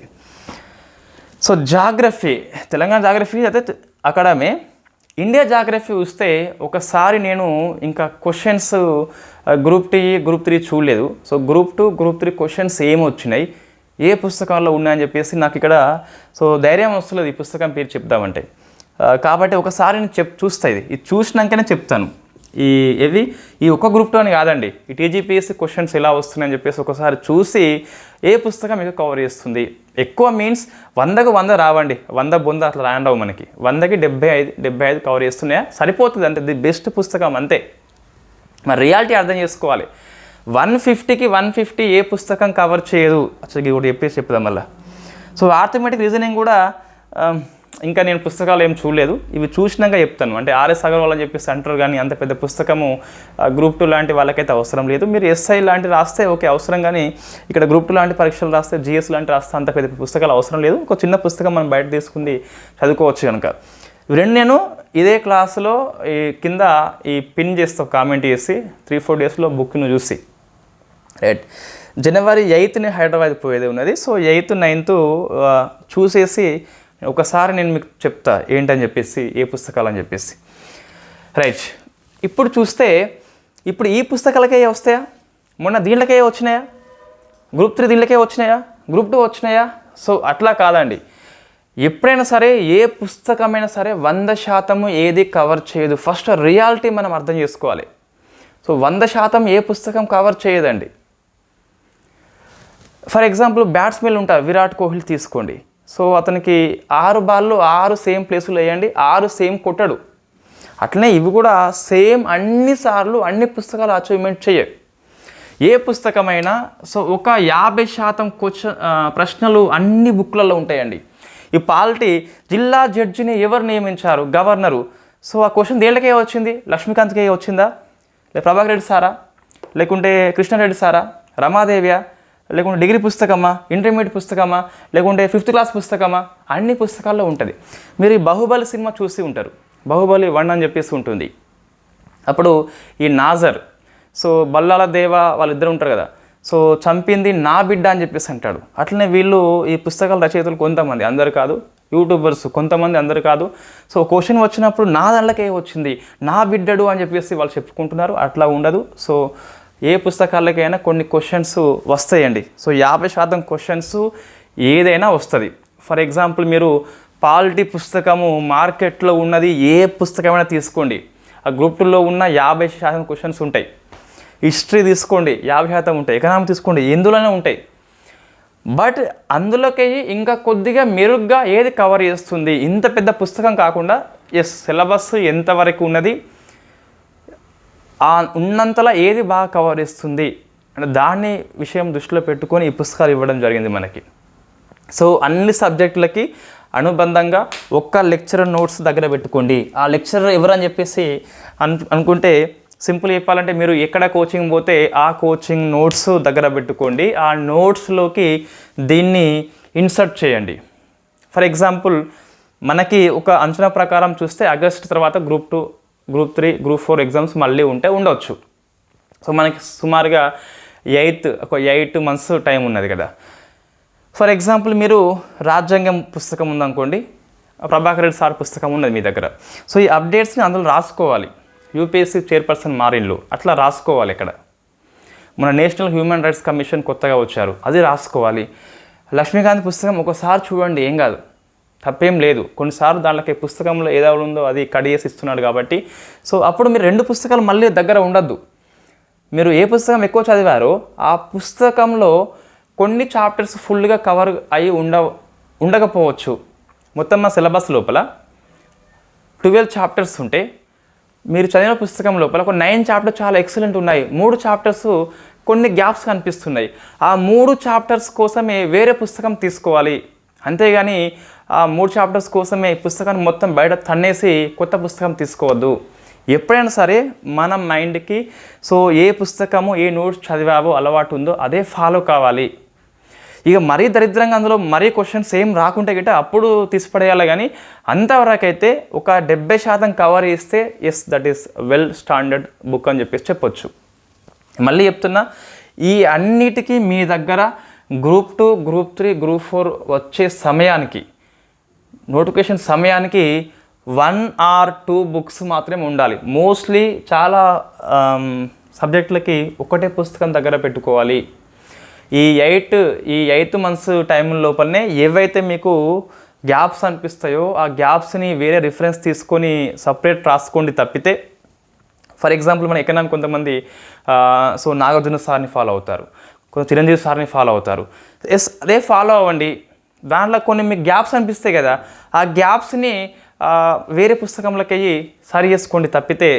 సో జాగ్రఫీ, తెలంగాణ జాగ్రఫీ అయితే అకాడమీ, ఇండియా జాగ్రఫీ చూస్తే ఒకసారి నేను ఇంకా క్వశ్చన్స్ గ్రూప్ 2, గ్రూప్ 3 చూడలేదు. సో గ్రూప్ 2, గ్రూప్ 3 క్వశ్చన్స్ ఏమొచ్చినాయి, ఏ పుస్తకాల్లో ఉన్నాయని చెప్పేసి నాకు ఇక్కడ సో ధైర్యం వస్తలేదు ఈ పుస్తకం పేరు చెప్దామంటే. కాబట్టి ఒకసారి నేను చూస్తా, ఇది చూసినాకనే చెప్తాను. ఈ ఒక్క గ్రూప్ 2 అని కాదండి, ఈ టీజీపీఎస్సీ క్వశ్చన్స్ ఎలా వస్తున్నాయని చెప్పేసి ఒకసారి చూసి ఏ పుస్తకం మీకు కవర్ చేస్తుంది. ఎక్కువ మీన్స్ 100కు 100 రావండి, 100 బొంద అట్లా రాండవు మనకి, 100కి 75 కవర్ చేస్తున్నాయా సరిపోతుంది, అంతే. ది బెస్ట్ పుస్తకం అంతే. మరి రియాలిటీ అర్థం చేసుకోవాలి. 150కి 150 ఏ పుస్తకం కవర్ చేయదు. అసలు ఒకటి చెప్తాం మళ్ళీ. సో ఆర్థమెటిక్ రీజనింగ్ కూడా ఇంకా నేను పుస్తకాలు ఏం చూడలేదు, ఇవి చూసినాక చెప్తాను. అంటే ఆర్ఎస్ అగర్వాల్ అని చెప్పేసి అంటారు, కానీ అంత పెద్ద పుస్తకము గ్రూప్ 2 లాంటి వాళ్ళకైతే అవసరం లేదు. మీరు ఎస్ఐ లాంటి రాస్తే ఓకే అవసరం, కానీ ఇక్కడ గ్రూప్ 2 లాంటి పరీక్షలు రాస్తే, జిఎస్ లాంటి రాస్తే అంత పెద్ద పుస్తకాలు అవసరం లేదు. ఒక చిన్న పుస్తకం మనం బయట తీసుకుంది చదువుకోవచ్చు కనుక. నేను ఇదే క్లాసులో ఈ కింద ఈ పిన్ చేస్తాం, కామెంట్ చేసి 3-4 డేస్లో బుక్ను చూసి రైట్. January 8th హైదరాబాద్ పోయేది ఉన్నది. సో 8th, 9th చూసేసి ఒకసారి నేను మీకు చెప్తా ఏంటని చెప్పేసి, ఏ పుస్తకాలు అని చెప్పేసి రైట్. ఇప్పుడు చూస్తే ఇప్పుడు ఈ పుస్తకాలకే వస్తాయా, మొన్న దీంట్లకే వచ్చినాయా, గ్రూప్ 3 దీంట్లకే వచ్చినాయా, గ్రూప్ 2 వచ్చినాయా? సో అట్లా కాదండి. ఎప్పుడైనా సరే ఏ పుస్తకమైనా సరే 100% ఏది కవర్ చేయదు. ఫస్ట్ రియాలిటీ మనం అర్థం చేసుకోవాలి. సో 100% ఏ పుస్తకం కవర్ చేయదండి. ఫర్ ఎగ్జాంపుల్ బ్యాట్స్మెన్ ఉంటారు, విరాట్ కోహ్లీ తీసుకోండి. సో అతనికి 6 బాళ్ళు 6 సేమ్ ప్లేసులు వేయండి, 6 సేమ్ కొట్టాడు. అట్లనే ఇవి కూడా సేమ్ అన్నిసార్లు అన్ని పుస్తకాలు అచీవ్మెంట్ చేయవు. ఏ పుస్తకమైనా సో ఒక 50% ప్రశ్నలు అన్ని బుక్లలో ఉంటాయండి. ఈ పాలిటీ జిల్లా జడ్జిని ఎవరు నియమించారు? గవర్నరు. సో ఆ క్వశ్చన్ దేళ్ళకే వచ్చింది? లక్ష్మీకాంత్కే వచ్చిందా? లేక ప్రభాకర్ రెడ్డి సారా, లేకుంటే కృష్ణారెడ్డి సారా, రమాదేవియా, లేకుంటే డిగ్రీ పుస్తకమా, ఇంటర్మీడియట్ పుస్తకమా, లేకుంటే 5th క్లాస్ పుస్తకమా? అన్ని పుస్తకాల్లో ఉంటుంది. మీరు ఈ బాహుబలి సినిమా చూసి ఉంటారు. బాహుబలి 1 అని చెప్పేసి ఉంటుంది. అప్పుడు ఈ నాజర్, సో బల్లాల దేవ వాళ్ళిద్దరు ఉంటారు కదా, సో చంపింది నా బిడ్డ అని చెప్పేసి అంటాడు. అట్లనే వీళ్ళు ఈ పుస్తకాల రచయితలు కొంతమంది, అందరు కాదు, యూట్యూబర్స్ కొంతమంది, అందరు కాదు. సో క్వశ్చన్ వచ్చినప్పుడు నా దాంట్లోకే వచ్చింది, నా బిడ్డడు అని చెప్పేసి వాళ్ళు చెప్పుకుంటున్నారు. అట్లా ఉండదు. సో ఏ పుస్తకాలకైనా కొన్ని క్వశ్చన్స్ వస్తాయండి. సో 50% క్వశ్చన్స్ ఏదైనా వస్తుంది. ఫర్ ఎగ్జాంపుల్ మీరు పాలిటీ పుస్తకము మార్కెట్లో ఉన్నది ఏ పుస్తకమైనా తీసుకోండి, ఆ గ్రూప్ 2లో ఉన్న 50% క్వశ్చన్స్ ఉంటాయి. హిస్టరీ తీసుకోండి 50% ఉంటాయి, ఎకనామిక్స్ తీసుకోండి, ఎందులోనే ఉంటాయి. బట్ అందులోకి ఇంకా కొద్దిగా మెరుగ్గా ఏది కవర్ చేస్తుంది, ఇంత పెద్ద పుస్తకం కాకుండా సిలబస్ ఎంతవరకు ఉన్నది, ఉన్నంతలా ఏది బాగా కవర్ చేస్తుంది అంటే దాన్ని విషయం దృష్టిలో పెట్టుకొని ఈ పుస్తకాలు ఇవ్వడం జరిగింది మనకి. సో అన్ని సబ్జెక్టులకి అనుబంధంగా ఒక్క లెక్చరర్ నోట్స్ దగ్గర పెట్టుకోండి. ఆ లెక్చరర్ ఎవరని చెప్పేసి అనుకుంటే సింపుల్ చెప్పాలంటే మీరు ఎక్కడ కోచింగ్ పోతే ఆ కోచింగ్ నోట్స్ దగ్గర పెట్టుకోండి. ఆ నోట్స్లోకి దీన్ని ఇన్సర్ట్ చేయండి. ఫర్ ఎగ్జాంపుల్ మనకి ఒక అంచనా ప్రకారం చూస్తే ఆగస్ట్ తర్వాత గ్రూప్ 2, గ్రూప్ 3, గ్రూప్ 4 ఎగ్జామ్స్ మళ్ళీ ఉండవచ్చు. సో మనకి సుమారుగా 8 months టైం ఉన్నది కదా. ఫర్ ఎగ్జాంపుల్ మీరు రాజ్యాంగం పుస్తకం ఉందనుకోండి, ప్రభాకర్ రెడ్డి సార్ పుస్తకం ఉన్నది మీ దగ్గర. సో ఈ అప్డేట్స్ని అందులో రాసుకోవాలి. యూపీఎస్సీ చైర్పర్సన్ మారిన్లు అట్లా రాసుకోవాలి. ఇక్కడ మన నేషనల్ హ్యూమన్ రైట్స్ కమిషన్ కొత్తగా వచ్చారు, అది రాసుకోవాలి. లక్ష్మీకాంత్ పుస్తకం ఒకసారి చూడండి, ఏం కాదు, తప్పేం లేదు. కొన్నిసార్లు దాంట్లోకి పుస్తకంలో ఏదో ఉందో అది కడిగేసి ఇస్తున్నాడు కాబట్టి. సో అప్పుడు మీరు 2 పుస్తకాలు మళ్ళీ దగ్గర ఉండద్దు. మీరు ఏ పుస్తకం ఎక్కువ చదివారో ఆ పుస్తకంలో కొన్ని చాప్టర్స్ ఫుల్గా కవర్ అయ్యి ఉండకపోవచ్చు. మొత్తం మా సిలబస్ లోపల 12 చాప్టర్స్ ఉంటే మీరు చదివిన పుస్తకం లోపల ఒక 9 చాప్టర్స్ చాలా ఎక్సలెంట్ ఉన్నాయి, 3 చాప్టర్స్ కొన్ని గ్యాప్స్ కనిపిస్తున్నాయి. ఆ 3 చాప్టర్స్ కోసమే వేరే పుస్తకం తీసుకోవాలి. అంతేగాని ఆ 3 చాప్టర్స్ కోసమే ఈ పుస్తకాన్ని మొత్తం బయట తన్నేసి కొత్త పుస్తకం తీసుకోవద్దు. ఎప్పుడైనా సరే మన మైండ్కి సో ఏ పుస్తకము ఏ నోట్స్ చదివావో అలవాటు ఉందో అదే ఫాలో కావాలి. ఇక మరీ దరిద్రంగా అందులో మరీ క్వశ్చన్స్ ఏం రాకుంటే గిట్ట అప్పుడు తీసిపడేయాలి. కానీ అంతవరకైతే ఒక 70% కవర్ చేస్తే that is well standard book అని చెప్పేసి చెప్పొచ్చు. మళ్ళీ చెప్తున్నా, ఈ అన్నిటికీ మీ దగ్గర గ్రూప్ 2, గ్రూప్ 3, గ్రూప్ 4 వచ్చే సమయానికి, నోటిఫికేషన్ సమయానికి 1 or 2 బుక్స్ మాత్రమే ఉండాలి. మోస్ట్లీ చాలా సబ్జెక్టులకి ఒకటే పుస్తకం దగ్గర పెట్టుకోవాలి. ఈ 8 months టైం లోపలనే ఏవైతే మీకు గ్యాప్స్ అనిపిస్తాయో ఆ గ్యాప్స్ని వేరే రిఫరెన్స్ తీసుకొని సపరేట్ రాసుకోండి తప్పితే. ఫర్ ఎగ్జాంపుల్ మన ఎకనామిక్ కొంతమంది సో నాగార్జున సార్ని ఫాలో అవుతారు, కొంత చిరంజీవి సార్ని ఫాలో అవుతారు. అదే ఫాలో అవ్వండి. దాంట్లో కొన్ని మీకు గ్యాప్స్ అనిపిస్తాయి కదా, ఆ గ్యాప్స్ని వేరే పుస్తకంలోకి సరి చేసుకోండి తప్పితే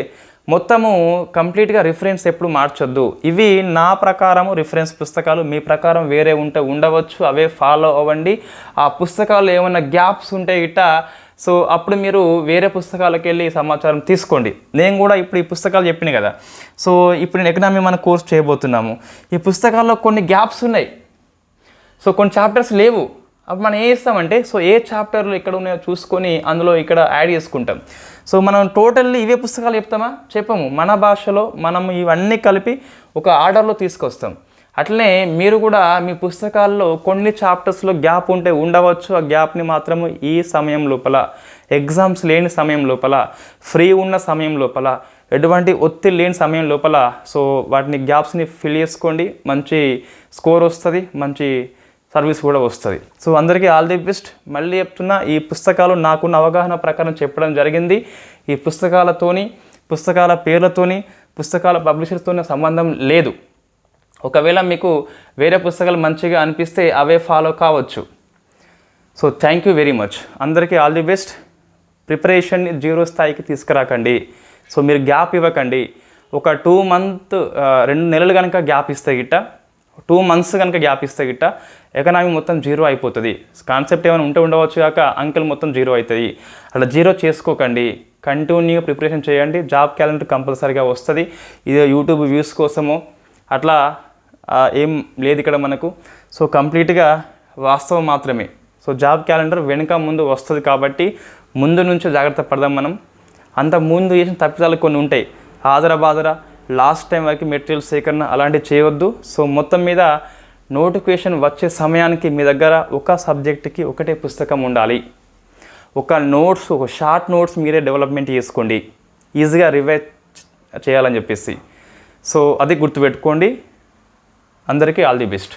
మొత్తము కంప్లీట్గా రిఫరెన్స్ ఎప్పుడు మార్చొద్దు. ఇవి నా ప్రకారము రిఫరెన్స్ పుస్తకాలు, మీ ప్రకారం వేరే ఉండవచ్చు, అవే ఫాలో అవ్వండి. ఆ పుస్తకాలు ఏమైనా గ్యాప్స్ ఉంటే గిట్ట సో అప్పుడు మీరు వేరే పుస్తకాలకు వెళ్ళి సమాచారం తీసుకోండి. నేను కూడా ఇప్పుడు ఈ పుస్తకాలు చెప్పిన కదా, సో ఇప్పుడు నేను ఎకనామీ మన కోర్స్ చేయబోతున్నాము. ఈ పుస్తకాల్లో కొన్ని గ్యాప్స్ ఉన్నాయి, సో కొన్ని చాప్టర్స్ లేవు. అప్పుడు మనం ఏం చేస్తామంటే సో ఏ చాప్టర్లు ఎక్కడ ఉన్నాయో చూసుకొని అందులో ఇక్కడ యాడ్ చేసుకుంటాం. సో మనం టోటల్లీ ఇవే పుస్తకాలు చెప్తామా? చెప్పము. మన భాషలో మనం ఇవన్నీ కలిపి ఒక ఆర్డర్లో తీసుకొస్తాం. అట్లనే మీరు కూడా మీ పుస్తకాల్లో కొన్ని చాప్టర్స్లో గ్యాప్ ఉంటే ఉండవచ్చు. ఆ గ్యాప్ని మాత్రము ఈ సమయం లోపల, ఎగ్జామ్స్ లేని సమయం లోపల, ఫ్రీ ఉన్న సమయం లోపల, ఎటువంటి ఒత్తిడి లేని సమయం లోపల సో వాటిని గ్యాప్స్ని ఫిల్ చేసుకోండి. మంచి స్కోర్ వస్తుంది, మంచి సర్వీస్ కూడా వస్తుంది. సో అందరికీ ఆల్ ది బెస్ట్. మళ్ళీ చెప్తున్నా, ఈ పుస్తకాలు నాకున్న అవగాహన ప్రకారం చెప్పడం జరిగింది. ఈ పుస్తకాలతోని, పుస్తకాల పేర్లతోని, పుస్తకాల పబ్లిషర్తోని సంబంధం లేదు. ఒకవేళ మీకు వేరే పుస్తకాలు మంచిగా అనిపిస్తే అవే ఫాలో కావచ్చు. So thank you very much. అందరికీ ఆల్ ది బెస్ట్. ప్రిపరేషన్ని 0 స్థాయికి తీసుకురాకండి. సో మీరు గ్యాప్ ఇవ్వకండి. ఒక 2 మంత్ 2 నెలలు కనుక గ్యాప్ ఇస్తే గిట్ట 2 మంత్స్ కనుక గ్యాప్ ఇస్తే గిట్ట ఎకనామీ మొత్తం జీరో అయిపోతుంది. కాన్సెప్ట్ ఏమైనా ఉండవచ్చు కాక అంకెల్ మొత్తం జీరో అవుతుంది. అలా జీరో చేసుకోకండి, కంటిన్యూగా ప్రిపరేషన్ చేయండి. జాబ్ క్యాలెండర్ కంపల్సరీగా వస్తుంది. ఇది యూట్యూబ్ వ్యూస్ కోసమో అట్లా ఏం లేదు ఇక్కడ మనకు. సో కంప్లీట్గా వాస్తవం మాత్రమే. సో జాబ్ క్యాలెండర్ వెనుక ముందు వస్తుంది కాబట్టి ముందు నుంచే జాగ్రత్త పడదాం మనం. అంత ముందు చేసిన తప్పిదాలు కొన్ని ఉంటాయి, ఆదర లాస్ట్ టైం వరకు మెటీరియల్ సేకరణ అలాంటివి చేయవద్దు. సో మొత్తం మీద నోటిఫికేషన్ వచ్చే సమయానికి మీ దగ్గర ఒక సబ్జెక్ట్కి ఒకటే పుస్తకం ఉండాలి. ఒక షార్ట్ నోట్స్ మీరే డెవలప్మెంట్ చేసుకోండి, ఈజీగా రివైజ్ చేయాలని చెప్పేసి. సో అది గుర్తుపెట్టుకోండి. అందరికీ ఆల్ ది బెస్ట్.